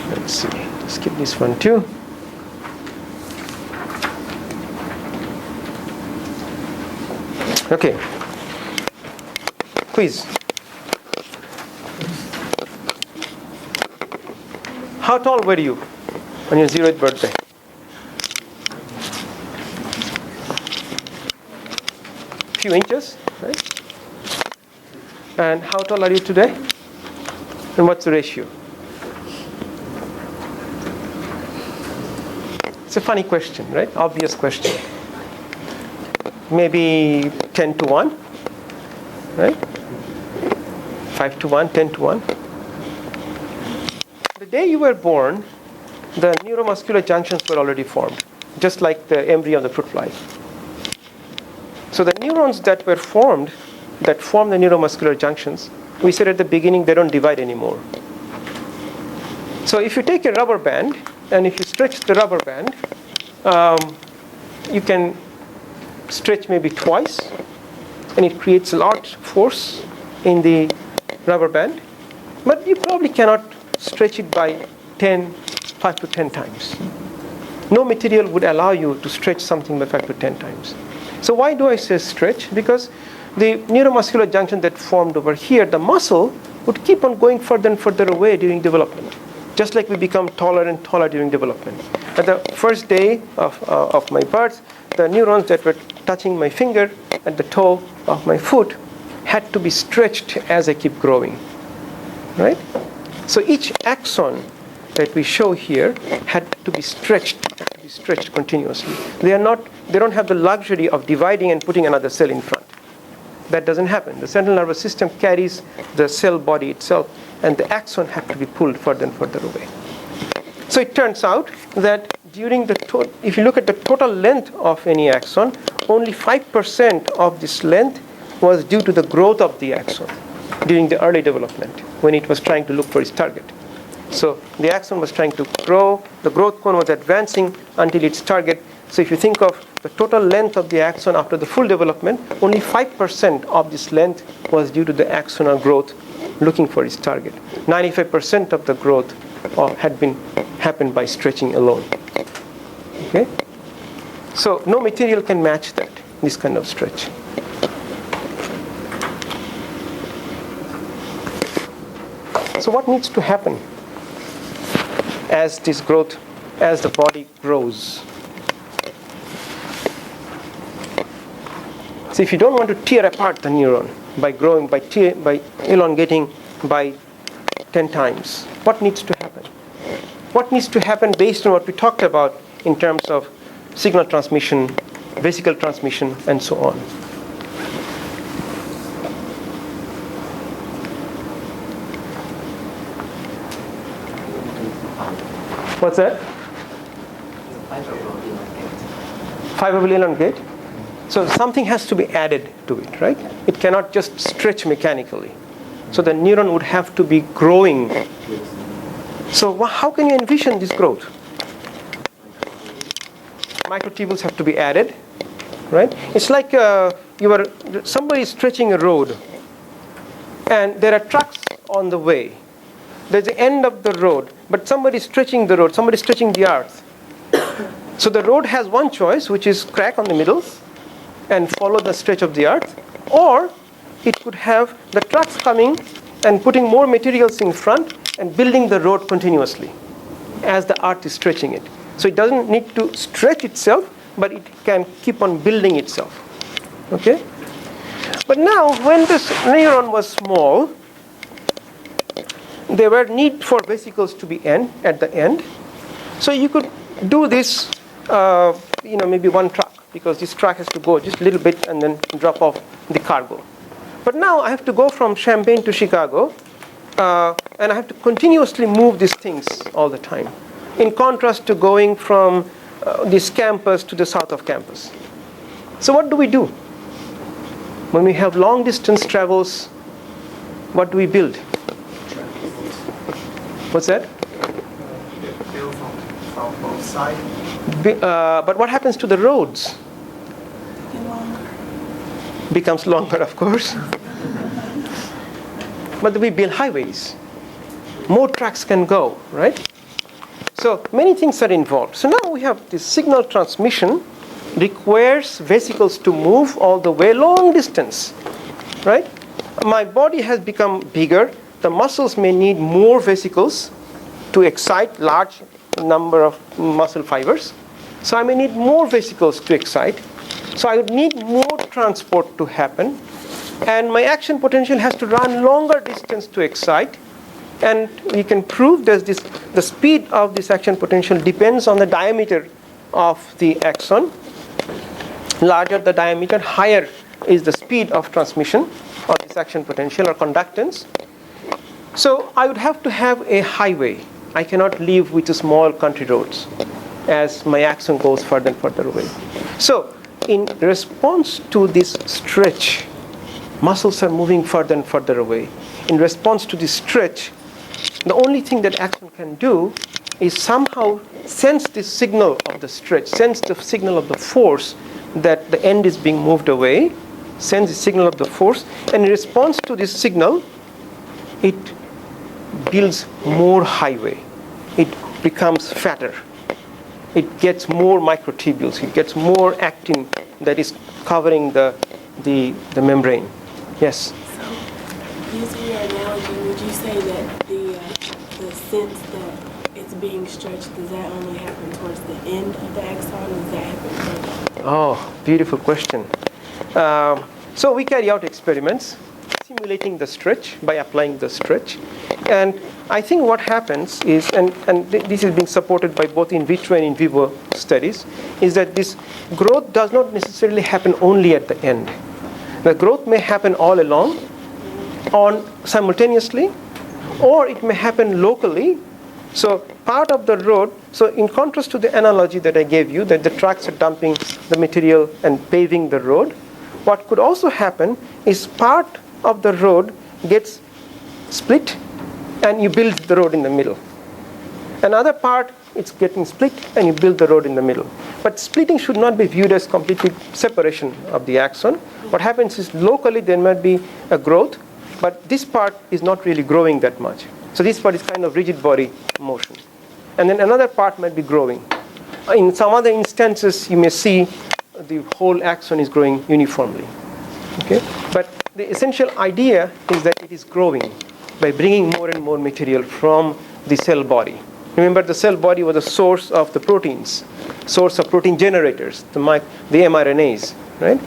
A: Let's see. Skip this one too. Okay. Quiz. How tall were you on your 0th birthday? Few inches, right? And how tall are you today? And what's the ratio? It's a funny question, right? Obvious question. Maybe 10 to 1, right? 5 to 1, 10 to 1. The day you were born, the neuromuscular junctions were already formed, just like the embryo of the fruit fly. So the neurons that were formed, that form the neuromuscular junctions, we said at the beginning they don't divide anymore. So if you take a rubber band, and if you stretch the rubber band, you can stretch maybe twice, and it creates a large force in the rubber band, but you probably cannot stretch it by 5 to 10 times. No material would allow you to stretch something by 5 to 10 times. So why do I say stretch? Because the neuromuscular junction that formed over here, the muscle would keep on going further and further away during development, just like we become taller and taller during development. At the first day of my birth, the neurons that were touching my finger at the toe of my foot had to be stretched as I keep growing, right? So each axon that we show here had to be stretched continuously. They don't have the luxury of dividing and putting another cell in front. That doesn't happen. The central nervous system carries the cell body itself, and the axon had to be pulled further and further away. So it turns out that during if you look at the total length of any axon, only 5% of this length was due to the growth of the axon during the early development when it was trying to look for its target. So the axon was trying to grow, the growth cone was advancing until its target. So if you think of the total length of the axon after the full development, only 5% of this length was due to the axonal growth looking for its target. 95% of the growth happened by stretching alone. Okay? So no material can match that, this kind of stretch. So what needs to happen as the body grows? So if you don't want to tear apart the neuron by elongating by 10 times, what needs to happen? What needs to happen based on what we talked about in terms of signal transmission, vesicle transmission, and so on? What's that? Fiber will elongate. So something has to be added to it, right? It cannot just stretch mechanically. So the neuron would have to be growing. So how can you envision this growth? Microtubules have to be added, right? It's like somebody is stretching a road, and there are trucks on the way. There's the end of the road, but somebody is stretching the road, somebody is stretching the earth. So the road has one choice, which is crack on the middle and follow the stretch of the earth, or it could have the trucks coming and putting more materials in front and building the road continuously as the earth is stretching it. So it doesn't need to stretch itself, but it can keep on building itself. Okay? But now, when this neuron was small, there were need for vesicles to be at the end. So you could do this, maybe one truck, because this truck has to go just a little bit and then drop off the cargo. But now I have to go from Champaign to Chicago, and I have to continuously move these things all the time, in contrast to going from this campus to the south of campus. So what do we do? When we have long distance travels, what do we build? What's that?
H: Build from both sides.
A: But what happens to the roads? Becomes longer, of course. But we build highways. More trucks can go, right? So many things are involved. So now we have this signal transmission requires vesicles to move all the way long distance, right? My body has become bigger. The muscles may need more vesicles to excite large number of muscle fibers. So I may need more vesicles to excite. So I would need more transport to happen. And my action potential has to run longer distance to excite. And we can prove that the speed of this action potential depends on the diameter of the axon. Larger the diameter, higher is the speed of transmission of this action potential or conductance. So I would have to have a highway. I cannot live with small country roads as my axon goes further and further away. So in response to this stretch, muscles are moving further and further away. In response to this stretch, the only thing that axon can do is somehow sense this signal of the stretch, sense the signal of the force that the end is being moved away, sends the signal of the force, and in response to this signal, it builds more highway. It becomes fatter. It gets more microtubules. It gets more actin that is covering the membrane. Yes?
D: So, using your analogy, would you say that the sense that it's being stretched, does that only happen towards the end of the axon, or does that happen further?
A: Oh, beautiful question. So we carry out experiments simulating the stretch by applying the stretch. And I think what happens is, and this is being supported by both in vitro and in vivo studies, is that this growth does not necessarily happen only at the end. The growth may happen all along, simultaneously, or it may happen locally. So part of the road, so in contrast to the analogy that I gave you, that the trucks are dumping the material and paving the road, what could also happen is part of the road gets split and you build the road in the middle. Another part, it's getting split and you build the road in the middle. But splitting should not be viewed as completely separation of the axon. What happens is locally there might be a growth, but this part is not really growing that much. So this part is kind of rigid body motion. And then another part might be growing. In some other instances, you may see the whole axon is growing uniformly. Okay? But the essential idea is that it is growing by bringing more and more material from the cell body. Remember, the cell body was the source of the proteins, source of protein generators, the mRNAs, right?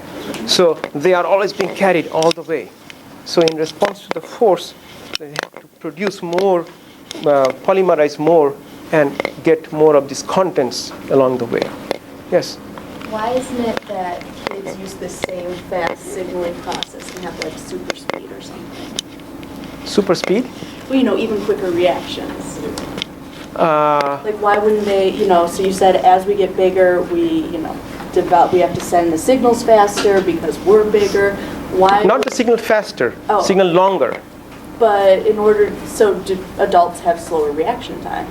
A: So they are always being carried all the way. So in response to the force, they have to produce more, polymerize more, and get more of these contents along the way. Yes?
C: Why isn't it that kids use the same fast signaling process and have like super speed or something?
A: Super speed?
C: Well, even quicker reactions. Like why wouldn't they, so you said as we get bigger, we have to send the signals faster because we're bigger. Why?
A: Not the signal faster, signal longer.
C: But so do adults have slower reaction time?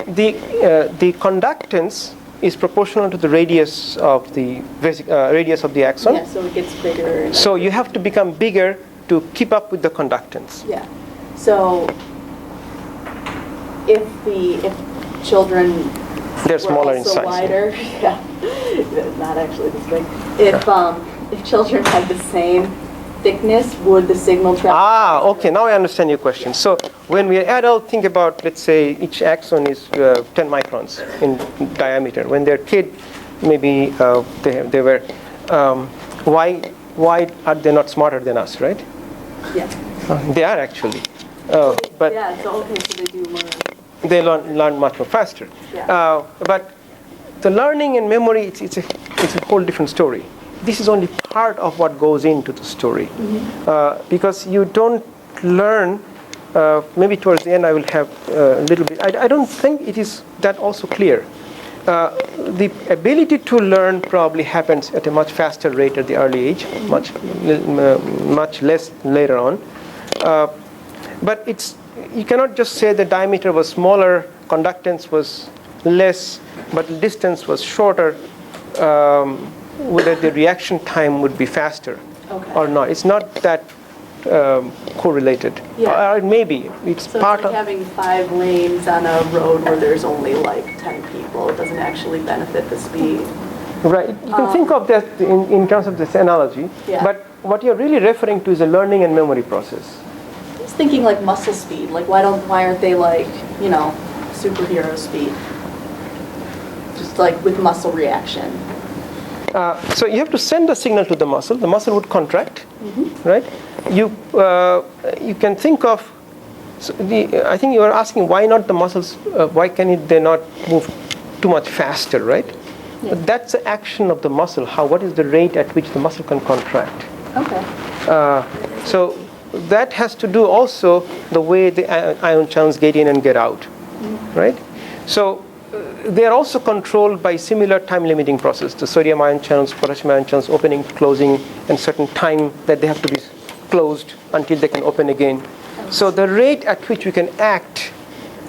A: The conductance is proportional to the radius of the axon.
C: Yeah, so it gets bigger.
A: So you have to become bigger to keep up with the conductance.
C: Yeah. So if children
A: they're smaller
C: were
A: in
C: also
A: size.
C: wider, yeah, not actually this big. If children had the same thickness, would the signal travel?
A: Okay. Now I understand your question. So when we are adult, think about, let's say each axon is 10 microns in diameter. When they're kid, maybe they were. Why are they not smarter than us, right?
C: Yeah.
A: They are actually. But
C: yeah. So okay. So they do learn.
A: They learn much more faster.
C: Yeah.
A: But the learning and memory, it's a whole different story. This is only part of what goes into the story. Mm-hmm. Because you don't learn, maybe towards the end I will have a little bit, I don't think it is that also clear. The ability to learn probably happens at a much faster rate at the early age, much less later on. But you cannot just say the diameter was smaller, conductance was less, but the distance was shorter, whether the reaction time would be faster or not. It's not that correlated.
C: Yeah.
A: Or maybe it's
C: So
A: part
C: it's like
A: of
C: having 5 lanes on a road where there's only like 10 people. It doesn't actually benefit the speed.
A: right. You can think of that in terms of this analogy.
C: Yeah.
A: But what you're really referring to is a learning and memory process.
C: I was thinking like muscle speed. Like why aren't they like superhero speed? Just like with muscle reaction.
A: So you have to send a signal to the muscle. The muscle would contract, right? You can think of. I think you are asking why not the muscles? Why can they not move too much faster, right?
C: Yeah.
A: But that's the action of the muscle. What is the rate at which the muscle can contract?
C: Okay.
A: So that has to do also the way the ion channels get in and get out, right? So they are also controlled by similar time-limiting process. The sodium ion channels, potassium ion channels, opening, closing, and certain time that they have to be closed until they can open again. So the rate at which we can act,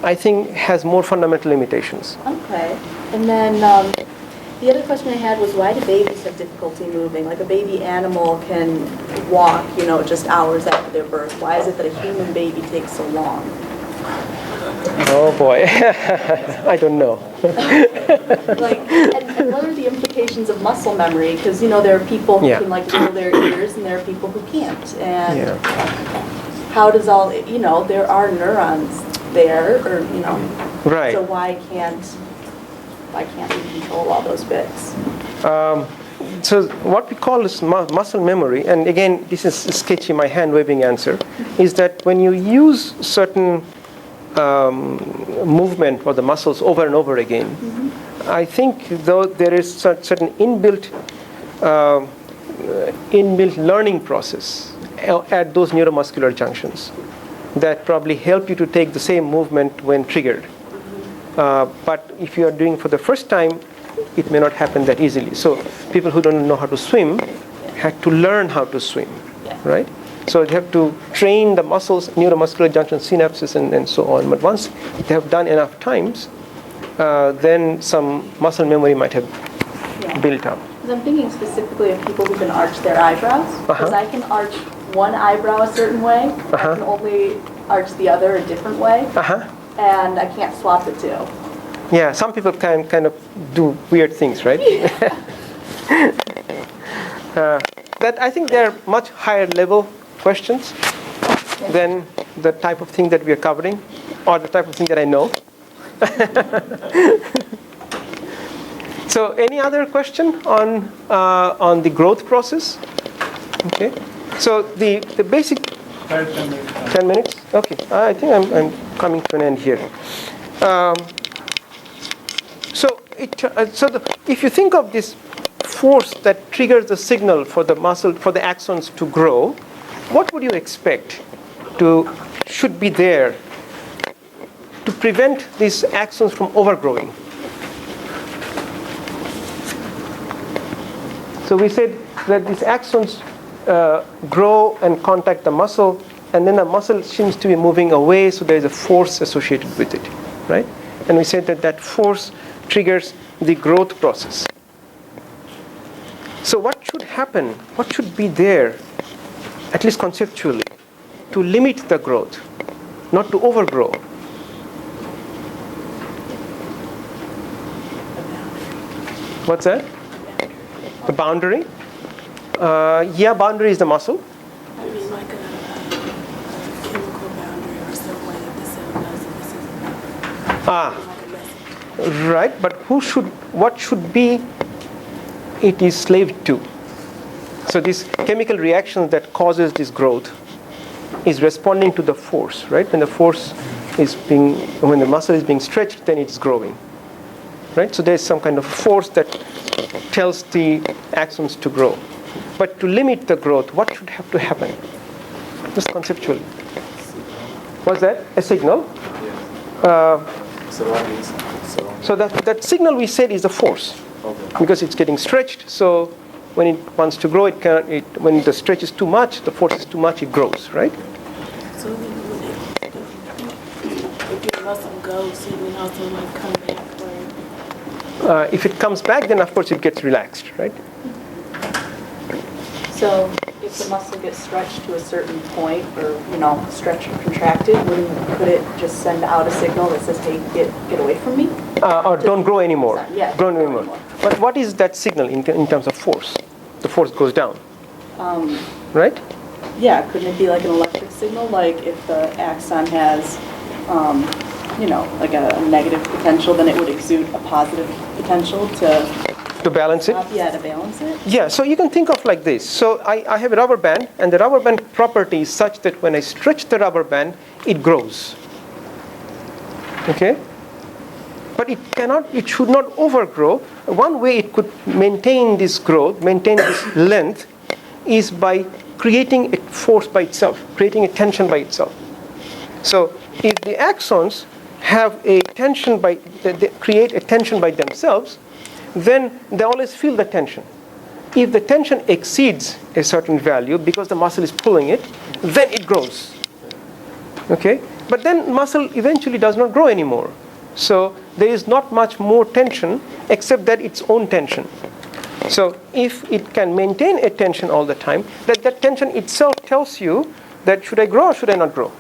A: I think, has more fundamental limitations.
C: Okay. And then the other question I had was why do babies have difficulty moving? Like a baby animal can walk, just hours after their birth. Why is it that a human baby takes so long?
A: Oh boy, I don't know.
C: And what are the implications of muscle memory? Because there are people who can feel their ears, and there are people who can't. And how does there are neurons there, or
A: Right.
C: So why can't we control all those bits?
A: So what we call is muscle memory, and again, this is sketchy, my hand-waving answer, is that when you use certain movement for the muscles over and over again, I think though there is certain inbuilt learning process at those neuromuscular junctions. that probably help you to take the same movement when triggered. But if you are doing for the first time, it may not happen that easily. So people who don't know how to swim had to learn how to swim, right? So they have to train the muscles, neuromuscular junction synapses, and so on. But once they have done enough times, then some muscle memory might have built up.
C: Because I'm thinking specifically of people who can arch their eyebrows. Because I can arch one eyebrow a certain way, I can only arch the other a different way, and I can't swap the two.
A: Yeah, some people can kind of do weird things, right? That I think they're much higher level questions than the type of thing that we are covering, or the type of thing that I know. So, any other question on the growth process? Okay. So the basic 10 minutes. Okay. I think I'm coming to an end here. If you think of this force that triggers the signal for the muscle, for the axons to grow, what would you expect should be there to prevent these axons from overgrowing? So we said that these axons grow and contact the muscle, and then the muscle seems to be moving away, so there is a force associated with it, right? And we said that force triggers the growth process. So what should happen? What should be there, at least conceptually, to limit the growth, not to overgrow? What's that? The boundary? Boundary is the muscle.
D: I mean, like a chemical boundary or some way that the cell knows that this is about. Like a message.
A: Right, but what should be it is slave to? So this chemical reaction that causes this growth is responding to the force, right? When the muscle is being stretched, then it's growing, right? So there's some kind of force that tells the axons to grow. But to limit the growth, what should have to happen? Just conceptually. What's that? A signal? So that signal we said is a force, because it's getting stretched. So when it wants to grow, when the stretch is too much, the force is too much, it grows, right?
D: So then if your muscle goes, it will also like come back, or
A: If it comes back, then of course it gets relaxed, right?
C: So if the muscle gets stretched to a certain point, or stretched or contracted, could it just send out a signal that says, "Hey, get away from me"?
A: Or don't grow anymore.
C: Yeah,
A: Grow anymore. But what is that signal in terms of force? The force goes down, right?
C: Yeah, couldn't it be like an electric signal? Like if the axon has, like a negative potential, then it would exude a positive potential
A: To balance it?
C: to balance it.
A: Yeah, so you can think of like this. So I have a rubber band, and the rubber band property is such that when I stretch the rubber band, it grows. Okay? But it should not overgrow. One way it could maintain this growth, maintain this length, is by creating a force by itself, creating a tension by itself. So if the axons have a tension they create a tension by themselves, then they always feel the tension. If the tension exceeds a certain value, because the muscle is pulling it, then it grows. Okay? But then muscle eventually does not grow anymore. So there is not much more tension except that its own tension. So if it can maintain a tension all the time, that tension itself tells you that should I grow or should I not grow?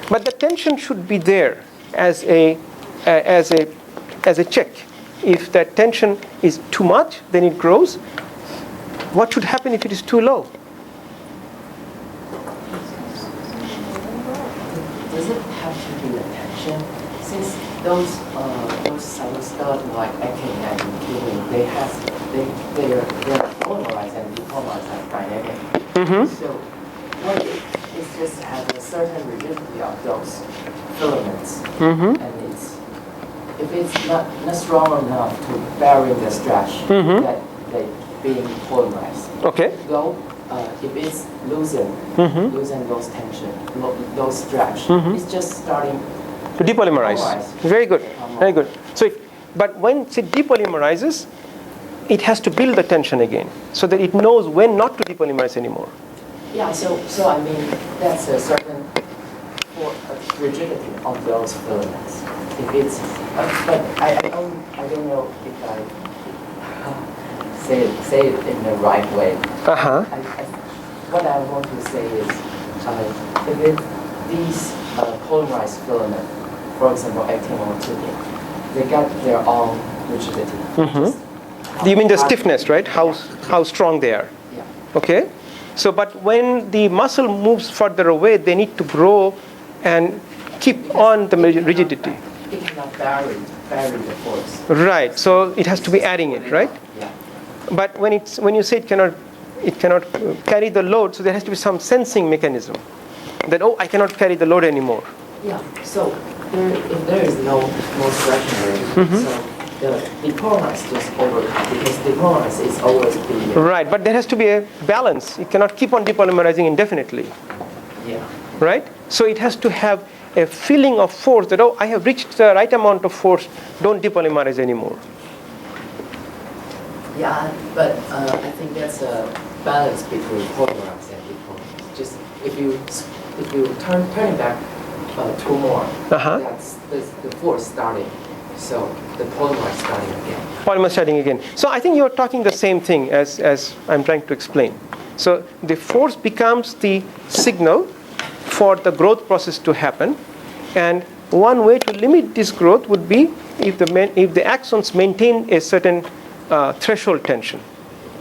A: But the tension should be there as a check. If that tension is too much, then it grows. What should happen if it is too low?
G: Does it have to be the tension? Since those cells start like acting and killing, they are polarized and depolarized and dynamic. So what if it just has a certain rigidity of those filaments, and if it's not strong enough to bearing the stretch, that they being polarized.
A: Okay.
G: Go if it's loosen those tension, those stretch, it's just starting
A: To depolymerize. Very good. Very good. So, but when it depolymerizes, it has to build the tension again, so that it knows when not to depolymerize anymore.
G: Yeah. So I mean, that's a certain rigidity of those filaments. If it's, but I don't know if I say it in the right way. What I want to say is, if these polymerized filament, for example, actin or tubing, they got their own rigidity.
A: You mean the stiffness, right? How strong they are.
G: Yeah.
A: Okay. So, but when the muscle moves further away, they need to grow and keep on the rigidity.
G: It cannot vary the force.
A: Right. So it has to be adding it, right?
G: Yeah.
A: But when you say it cannot carry the load, so there has to be some sensing mechanism that, oh, I cannot carry the load anymore.
G: Yeah. So if there is no stretching rate, so the depolymerize just overcome, because depolymerize is always the
A: Right. But there has to be a balance. It cannot keep on depolymerizing indefinitely.
G: yeah.
A: Right? So it has to have a feeling of force that, oh, I have reached the right amount of force, don't depolymerize anymore.
G: Yeah, but I think that's a balance between polymerize and depolymerize. Just if you turn it back two more, that's the force starting. So the polymer starting again.
A: Polymer starting again. So I think you're talking the same thing as I'm trying to explain. So the force becomes the signal for the growth process to happen, and one way to limit this growth would be if the axons maintain a certain threshold tension.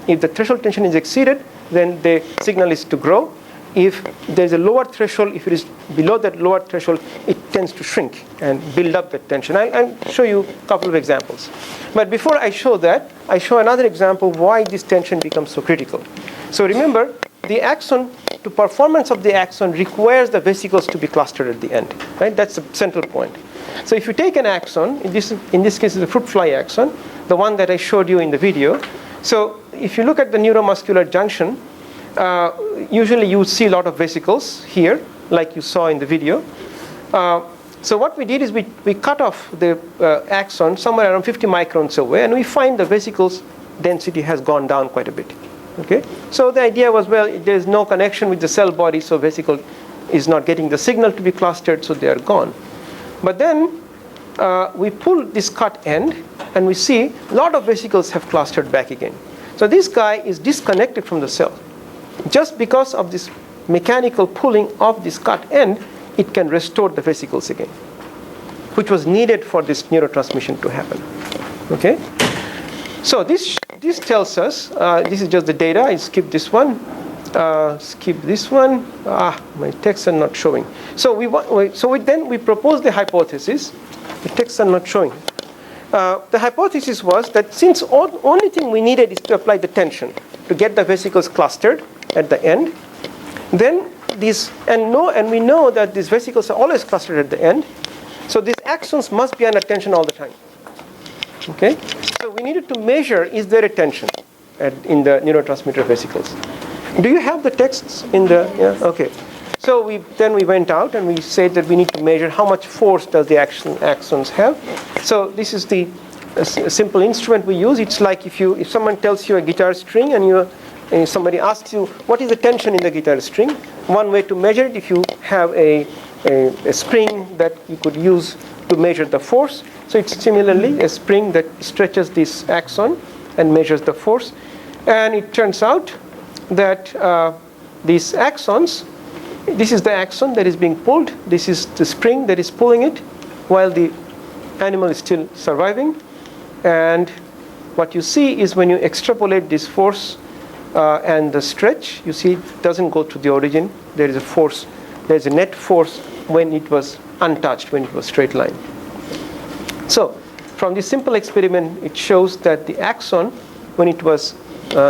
A: If the threshold tension is exceeded, then the signal is to grow. If there's a lower threshold, if it is below that lower threshold, it tends to shrink and build up that tension. I'll show you a couple of examples. But before I show that, I show another example why this tension becomes so critical. So remember, the axon, the performance of the axon requires the vesicles to be clustered at the end. Right? That's the central point. So if you take an axon, in this case it's a fruit fly axon, the one that I showed you in the video. So if you look at the neuromuscular junction, usually you see a lot of vesicles here, like you saw in the video. So what we did is we cut off the axon somewhere around 50 microns away, and we find the vesicles density has gone down quite a bit. Okay? So the idea was, well, there is no connection with the cell body, so vesicle is not getting the signal to be clustered, so they are gone. But then we pull this cut end, and we see a lot of vesicles have clustered back again. So this guy is disconnected from the cell. Just because of this mechanical pulling of this cut end, it can restore the vesicles again, which was needed for this neurotransmission to happen. Okay? So this tells us, this is just the data. I skip this one. Skip this one. My texts are not showing. So then we proposed the hypothesis. The texts are not showing. The hypothesis was that since only thing we needed is to apply the tension to get the vesicles clustered at the end, then we know that these vesicles are always clustered at the end, so these axons must be under tension all the time. Okay, so we needed to measure, is there a tension in the neurotransmitter vesicles? Do you have the texts in the? Yeah. Okay. So we went out and we said that we need to measure how much force does the axons have. So this is the simple instrument we use. It's like if someone tells you a guitar string and somebody asks you what is the tension in the guitar string. One way to measure it, if you have a spring that you could use to measure the force. So it's similarly a spring that stretches this axon and measures the force. And it turns out that these axons, this is the axon that is being pulled. This is the spring that is pulling it while the animal is still surviving. And what you see is when you extrapolate this force and the stretch, you see it doesn't go to the origin. There is a force. There is a net force when it was untouched, when it was straight line. So from this simple experiment, it shows that the axon, when it was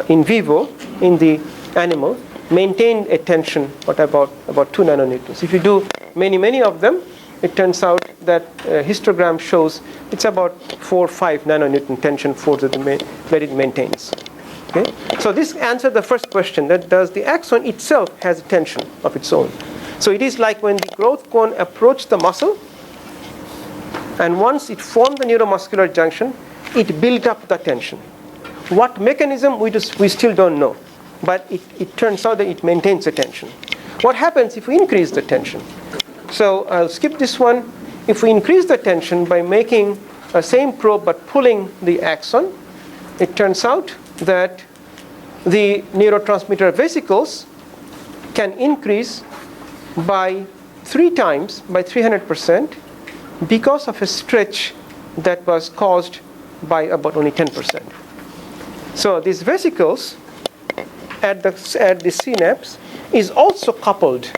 A: in vivo in the animal, maintained a tension about 2 nanonewtons. If you do many of them, it turns out that histogram shows it's about 4 or 5 nanonewton tension force that it maintains. Okay? So this answers the first question, that does the axon itself has a tension of its own. So it is like when the growth cone approached the muscle, and once it formed the neuromuscular junction, it built up the tension. What mechanism, we still don't know. But it turns out that it maintains the tension. What happens if we increase the tension? So I'll skip this one. If we increase the tension by making a same probe but pulling the axon, it turns out that the neurotransmitter vesicles can increase by 3 times, by 300%, because of a stretch that was caused by about only 10%. So these vesicles at the synapse is also coupled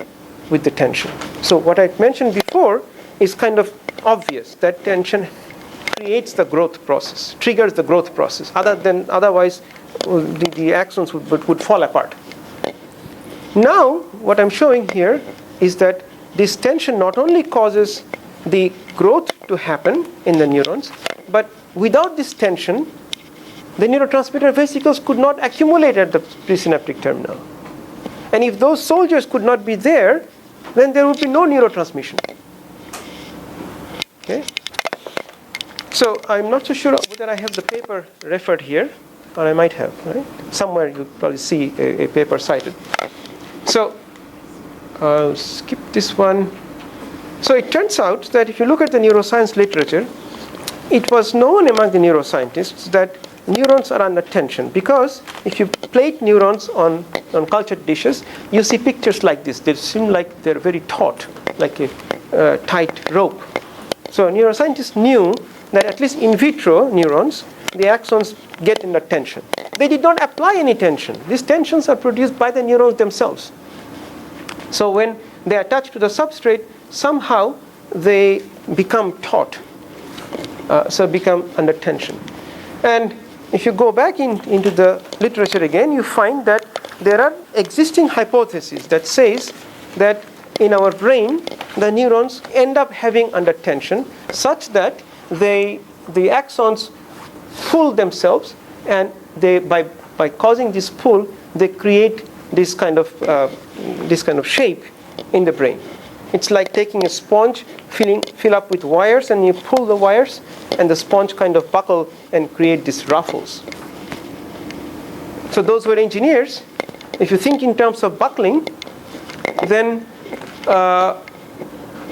A: with the tension. So what I mentioned before is kind of obvious, that tension creates the growth process, triggers the growth process. Otherwise, the axons would fall apart. Now, what I'm showing here is that this tension not only causes the growth to happen in the neurons, but without this tension, the neurotransmitter vesicles could not accumulate at the presynaptic terminal. And if those soldiers could not be there, then there would be no neurotransmission. Okay? So I'm not so sure whether I have the paper referred here, or I might have, right? Somewhere you'll probably see a paper cited. So I'll skip this one. So it turns out that if you look at the neuroscience literature, it was known among the neuroscientists that neurons are under tension, because if you plate neurons on cultured dishes, you see pictures like this. They seem like they're very taut, like a tight rope. So neuroscientists knew that at least in vitro neurons, the axons get under tension. They did not apply any tension. These tensions are produced by the neurons themselves. So when they attach to the substrate, somehow they become taut, so become under tension. And if you go back into the literature again, you find that there are existing hypotheses that says that in our brain, the neurons end up having under tension such that the axons pull themselves, and they by causing this pull, they create this kind of shape in the brain. It's like taking a sponge, fill up with wires, and you pull the wires, and the sponge kind of buckle and create these ruffles. So those were engineers. If you think in terms of buckling, then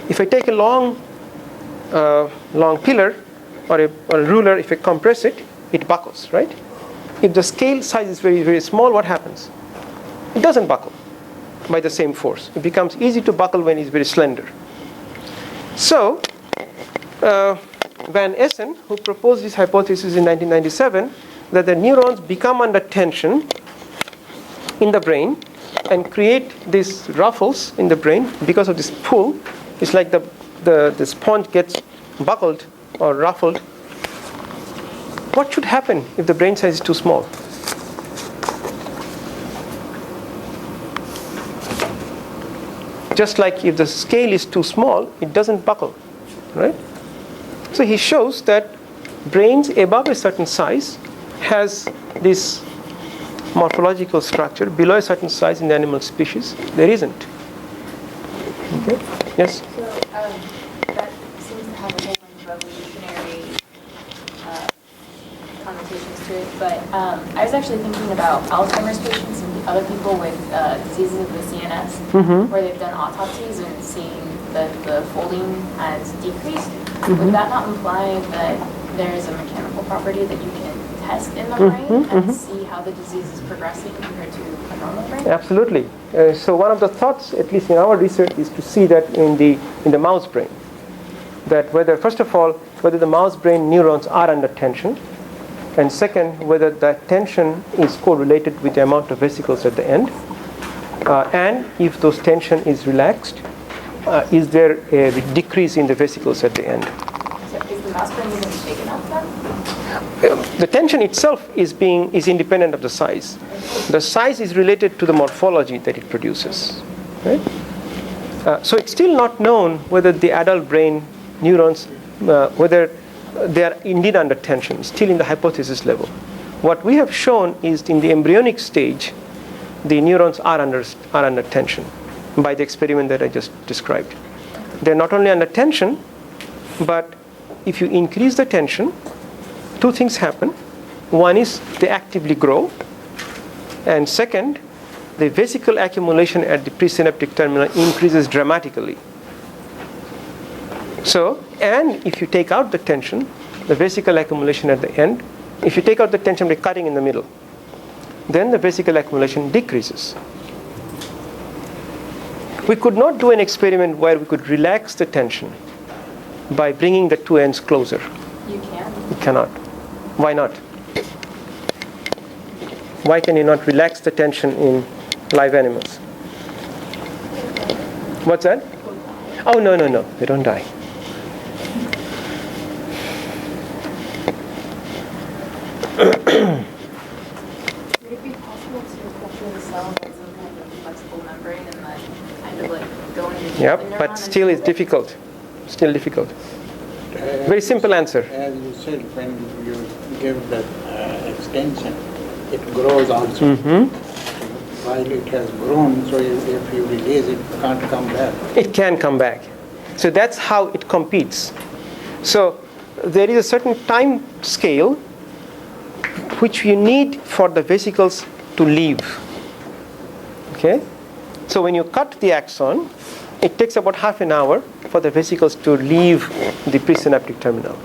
A: if I take a long pillar or a ruler, if I compress it, it buckles, right? If the scale size is very, very small, what happens? It doesn't buckle by the same force. It becomes easy to buckle when it's very slender. So Van Essen, who proposed this hypothesis in 1997, that the neurons become under tension in the brain and create these ruffles in the brain because of this pull. It's like the sponge gets buckled or ruffled. What should happen if the brain size is too small? Just like if the scale is too small, it doesn't buckle, right? So he shows that brains above a certain size has this morphological structure. Below a certain size in the animal species, there isn't. Okay? Yes?
I: So that seems to have a whole bunch of evolutionary connotations to it, but I was actually thinking about Alzheimer's patients and other people with diseases of the CNS, where they've done autopsies and seen that the folding has decreased. Would that not imply that there is a mechanical property that you can test in the brain and see how the disease is progressing compared to a normal brain?
A: Absolutely. So one of the thoughts, at least in our research, is to see that in the mouse brain, that first of all, whether the mouse brain neurons are under tension, and second, whether that tension is correlated with the amount of vesicles at the end, and if those tension is relaxed, is there a decrease in the vesicles at the end?
I: So is the mouse brain even big enough then?
A: The tension itself is independent of the size. The size is related to the morphology that it produces. Right? So it's still not known whether the adult brain neurons, whether they are indeed under tension, still in the hypothesis level. What we have shown is in the embryonic stage, the neurons are under tension by the experiment that I just described. They're not only under tension, but if you increase the tension, two things happen. One is they actively grow, and second, the vesicle accumulation at the presynaptic terminal increases dramatically. So, and if you take out the tension, the vesicle accumulation at the end, if you take out the tension by cutting in the middle, then the vesicle accumulation decreases. We could not do an experiment where we could relax the tension by bringing the two ends closer.
I: You can.
A: You cannot. Why not? Why can you not relax the tension in live animals? What's that? Oh, no, they don't die.
I: Would it be possible to culture the cell as some kind of flexible membrane and then kind of like go into the
A: Yep,
I: neuron
A: but
I: and
A: still it's
I: build it?
A: difficult. Still difficult. Very simple answer.
E: As you said, when you give that extension, it grows also. While it has grown, so if you release it, can't come back.
A: It can come back. So that's how it competes. So there is a certain time scale which you need for the vesicles to leave. Okay? So when you cut the axon, it takes about half an hour for the vesicles to leave the presynaptic terminal.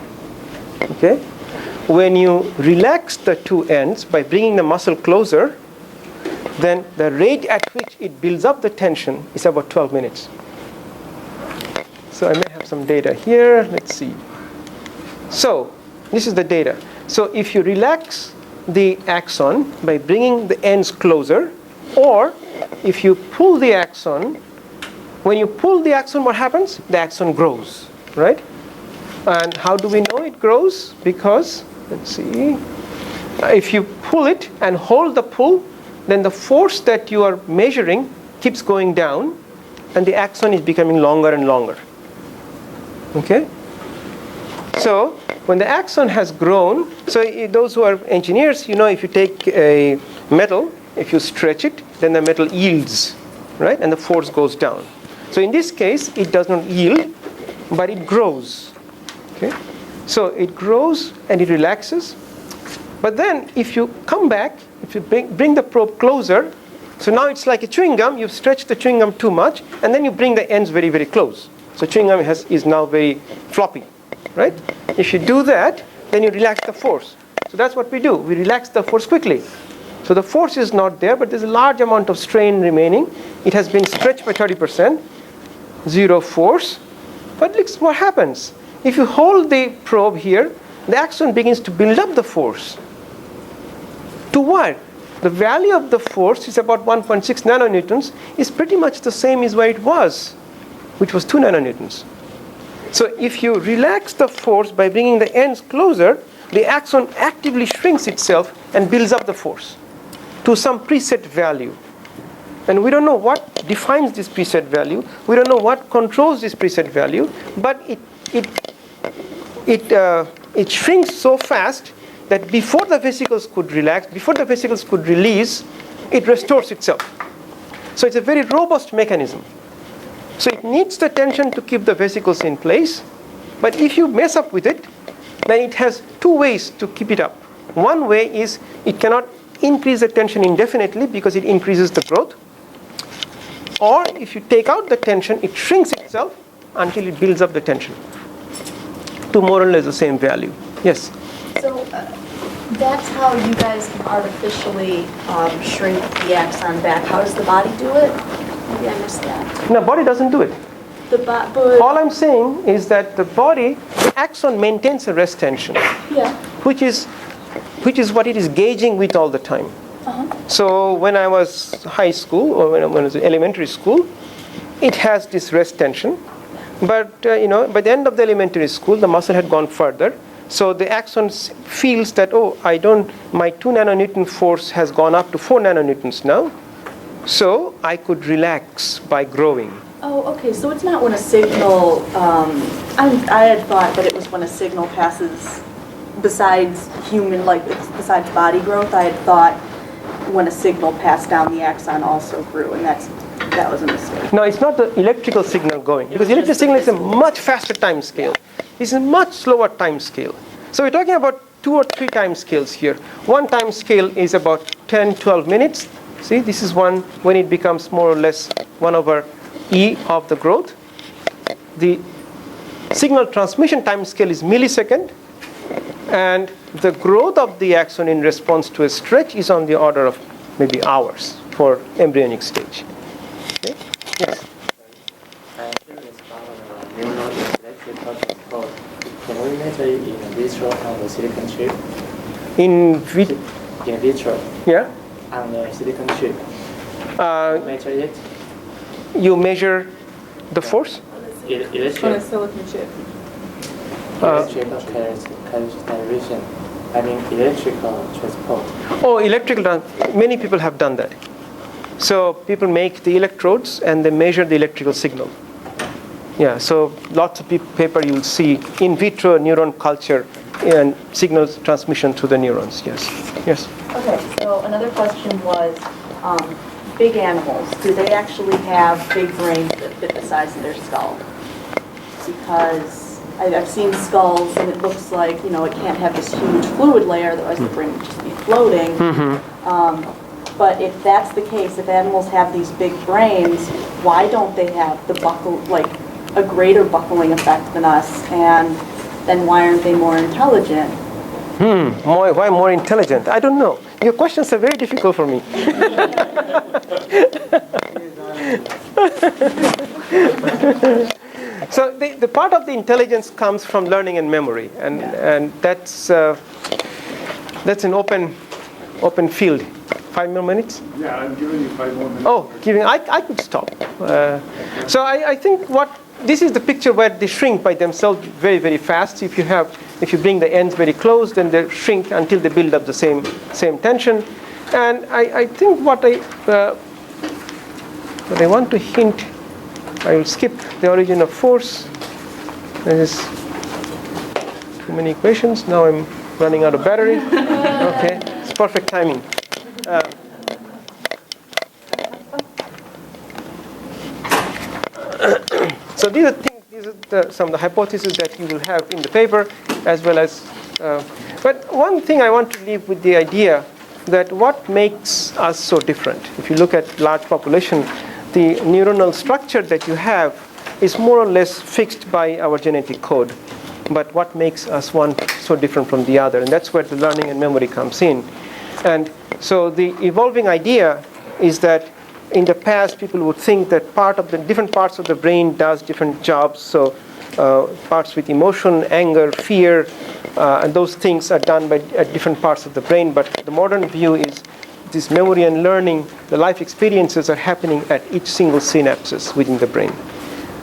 A: Okay? When you relax the two ends by bringing the muscle closer, then the rate at which it builds up the tension is about 12 minutes. So I may have some data here. Let's see. So this is the data. So if you relax the axon by bringing the ends closer, or if you pull the axon, when you pull the axon, what happens? The axon grows, right? And how do we know it grows? Because, let's see, if you pull it and hold the pull, then the force that you are measuring keeps going down, and the axon is becoming longer and longer. Okay? So when the axon has grown, so those who are engineers, you know, if you take a metal, if you stretch it, then the metal yields, right? And the force goes down. So in this case, it does not yield, but it grows. Okay? So it grows and it relaxes. But then if you come back, if you bring the probe closer, so now it's like a chewing gum, you've stretched the chewing gum too much, and then you bring the ends very, very close. So chewing gum is now very floppy, right? If you do that, then you relax the force. So that's what we do. We relax the force quickly. So the force is not there, but there's a large amount of strain remaining. It has been stretched by 30%, zero force. But look what happens. If you hold the probe here, the axon begins to build up the force. To what? The value of the force is about 1.6 nanonewtons, is pretty much the same as where it was, which was 2 nanonewtons. So if you relax the force by bringing the ends closer, the axon actively shrinks itself and builds up the force to some preset value. And we don't know what defines this preset value. We don't know what controls this preset value, but it shrinks so fast that before the vesicles could relax, before the vesicles could release, it restores itself. So it's a very robust mechanism. So it needs the tension to keep the vesicles in place, but if you mess up with it, then it has two ways to keep it up. One way is it cannot increase the tension indefinitely because it increases the growth. Or if you take out the tension, it shrinks itself until it builds up the tension to more or less the same value. Yes?
C: So that's how you guys can artificially shrink the axon back. How does the body do it? Maybe I missed that.
A: No, body doesn't do it.
C: But
A: All I'm saying is that the axon maintains a rest tension,
C: yeah.
A: which is what it is gauging with all the time. So when I was high school or when I was in elementary school, it has this rest tension. But by the end of the elementary school, the muscle had gone further. So the axon feels that, my 2 nanonewton force has gone up to 4 nanonewtons now. So I could relax by growing.
C: Oh, okay. So it's not when a signal. I had thought that it was when a signal passes besides human, like besides body growth, I had thought when a signal passed down the axon also grew, and that was a mistake.
A: No, it's not the electrical signal going, because electrical signal is a much faster time scale. This is a much slower time scale. So we're talking about 2 or 3 time scales here. One time scale is about 10, 12 minutes. See, this is one when it becomes more or less 1 over E of the growth. The signal transmission time scale is millisecond, and the growth of the axon in response to a stretch is on the order of maybe hours for embryonic stage. Okay? Yes.
J: I'm curious about neural electrical transport. Can we measure it in vitro on the silicon chip?
A: In
J: vitro
A: yeah,
J: on the silicon chip. Measure it.
A: you measure the force.
C: On a
J: Electrical
C: silicon chip.
J: characterization. I mean electrical transport.
A: Oh, many people have done that. So people make the electrodes and they measure the electrical signal. Yeah, so lots of paper you'll see in vitro neuron culture and signals transmission to the neurons. Yes. Yes.
C: Okay, so another question was, big animals, do they actually have big brains that fit the size of their skull? Because I've seen skulls and it looks like, it can't have this huge fluid layer, otherwise the brain would just be floating. But if that's the case, if animals have these big brains, why don't they have the a greater buckling effect than us? And then why aren't they more intelligent?
A: Why more intelligent? I don't know. Your questions are very difficult for me. So the part of the intelligence comes from learning and memory, and that's an open field. 5 more minutes?
K: Yeah, I'm giving you 5 more minutes.
A: Oh, I could stop. So I think this is the picture where they shrink by themselves very, very fast. If you bring the ends very close, then they shrink until they build up the same tension. And I think what I want to hint, I will skip the origin of force. There is too many equations. Now I'm running out of battery. Okay, it's perfect timing. So these are some of the hypotheses that you will have in the paper, as well as. But one thing I want to leave with the idea that what makes us so different. If you look at large population, the neuronal structure that you have is more or less fixed by our genetic code. But what makes us one so different from the other? And that's where the learning and memory comes in. And so the evolving idea is that in the past, people would think that different parts of the brain does different jobs. So parts with emotion, anger, fear, and those things are done at different parts of the brain. But the modern view is this memory and learning, the life experiences are happening at each single synapses within the brain.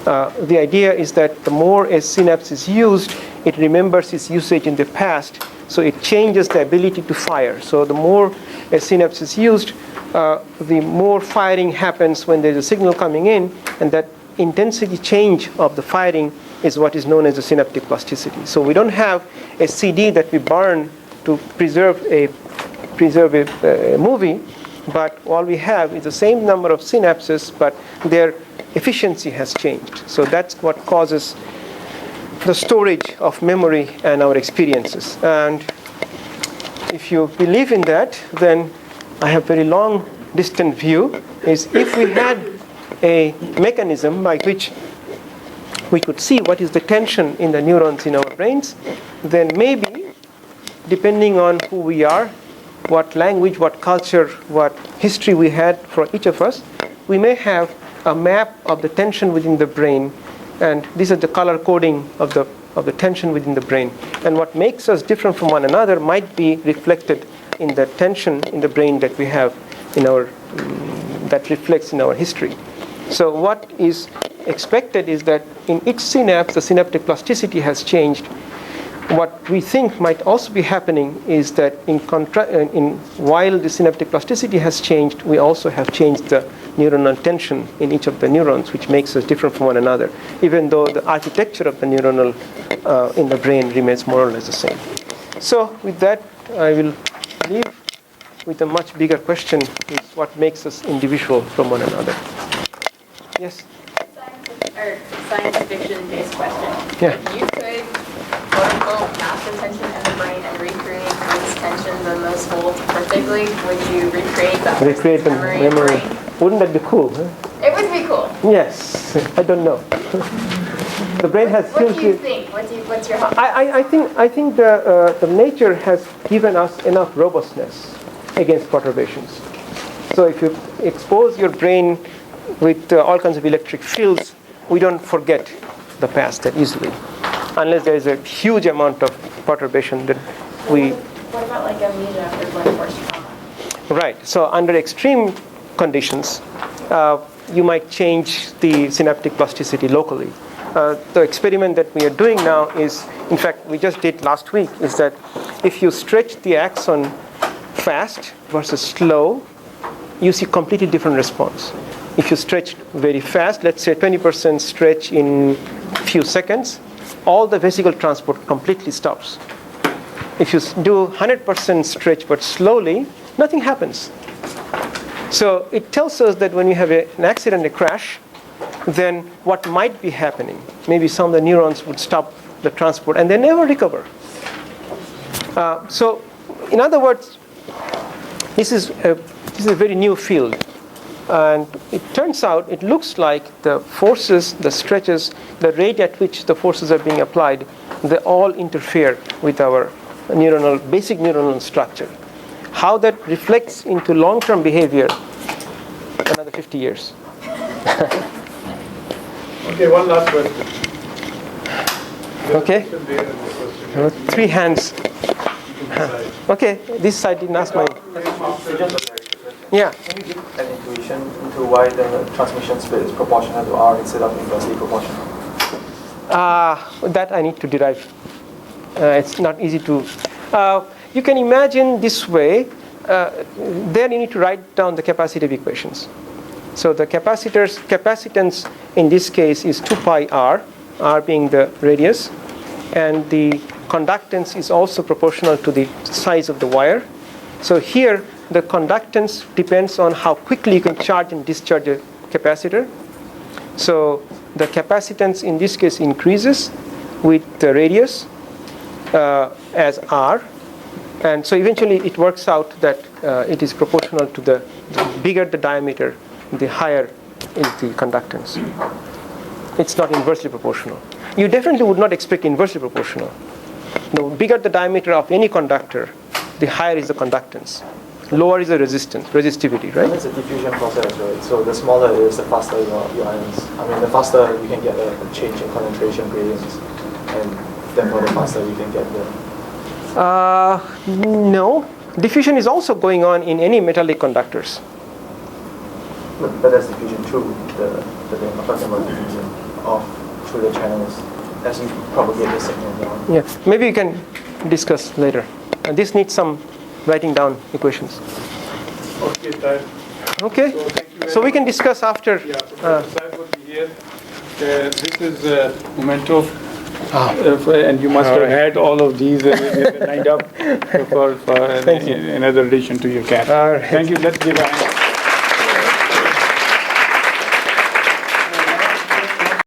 A: The idea is that the more a synapse is used, it remembers its usage in the past, so it changes the ability to fire. So the more a synapse is used, the more firing happens when there's a signal coming in, and that intensity change of the firing is what is known as the synaptic plasticity. So we don't have a CD that we burn to preserve a movie, but all we have is the same number of synapses, but their efficiency has changed. So that's what causes the storage of memory and our experiences. And if you believe in that, then I have very long distant view is if we had a mechanism by which we could see what is the tension in the neurons in our brains, then maybe, depending on who we are, what language, what culture, what history we had for each of us, we may have a map of the tension within the brain, and these are the color coding of the tension within the brain. And what makes us different from one another might be reflected in the tension in the brain that we have that reflects in our history. So what is expected is that in each synapse, the synaptic plasticity has changed. What we think might also be happening is that while the synaptic plasticity has changed, we also have changed the neuronal tension in each of the neurons, which makes us different from one another, even though the architecture of the neuronal in the brain remains more or less the same. So with that, I will leave with a much bigger question: is what makes us individual from one another? Yes.
I: Science fiction-based question.
A: Yeah.
I: If you could, quote unquote, mask the tension in the brain and recreate those tensions and those folds perfectly, would you recreate that
A: Recreate the
I: memory?
A: memory. Wouldn't that be cool? Huh?
I: It would be cool.
A: Yes. I don't know. The brain has
I: What do you
A: huge.
I: think? What's your hot?
A: I think the nature has given us enough robustness against perturbations. So if you expose your brain with all kinds of electric fields, we don't forget the past that easily, unless there is a huge amount of perturbation that we.
I: What about like amnesia after blunt force trauma?
A: Right. So under extreme conditions, you might change the synaptic plasticity locally. The experiment that we are doing now is, in fact, we just did last week, is that if you stretch the axon fast versus slow, you see completely different response. If you stretch very fast, let's say 20% stretch in few seconds, all the vesicle transport completely stops. If you do 100% stretch but slowly, nothing happens. So it tells us that when you have an accident, a crash, then what might be happening? Maybe some of the neurons would stop the transport and they never recover. So, in other words, this is a very new field. And it turns out, it looks like the forces, the stretches, the rate at which the forces are being applied, they all interfere with our basic neuronal structure. How that reflects into long-term behavior, another 50 years.
K: Okay, one last question.
A: Okay. Three hands. Okay, this side didn't ask my. Yeah.
H: Can you give an intuition into why the transmission speed is proportional to R instead of inversely proportional?
A: That I need to derive. It's not easy to. You can imagine this way. Then you need to write down the capacitive equations. So the capacitance in this case is 2 pi r, r being the radius, and the conductance is also proportional to the size of the wire. So here the conductance depends on how quickly you can charge and discharge a capacitor. So the capacitance in this case increases with the radius as r, and so eventually it works out that it is proportional to the bigger the diameter, the higher is the conductance. It's not inversely proportional. You definitely would not expect inversely proportional. The bigger the diameter of any conductor, the higher is the conductance. Lower is the resistivity, right?
H: It's a diffusion process, right? So the smaller it is, the faster your ions. I mean, the faster you can get a change in concentration gradients, and therefore the faster you can get the.
A: No. Diffusion is also going on in any metallic conductors.
H: But that's diffusion through the I'm talking about diffusion through the channels as you propagate the signal down.
A: Yeah, maybe you can discuss later. This needs some writing down equations.
K: Okay, Taher.
A: Okay,
K: So thank you very
A: so we
K: much.
A: can discuss after.
K: Yeah, Professor Saif will be here. This is a memento, and you must have had all of these lined up for another addition to your cat.
A: All right.
K: Thank you. Let's give a hand.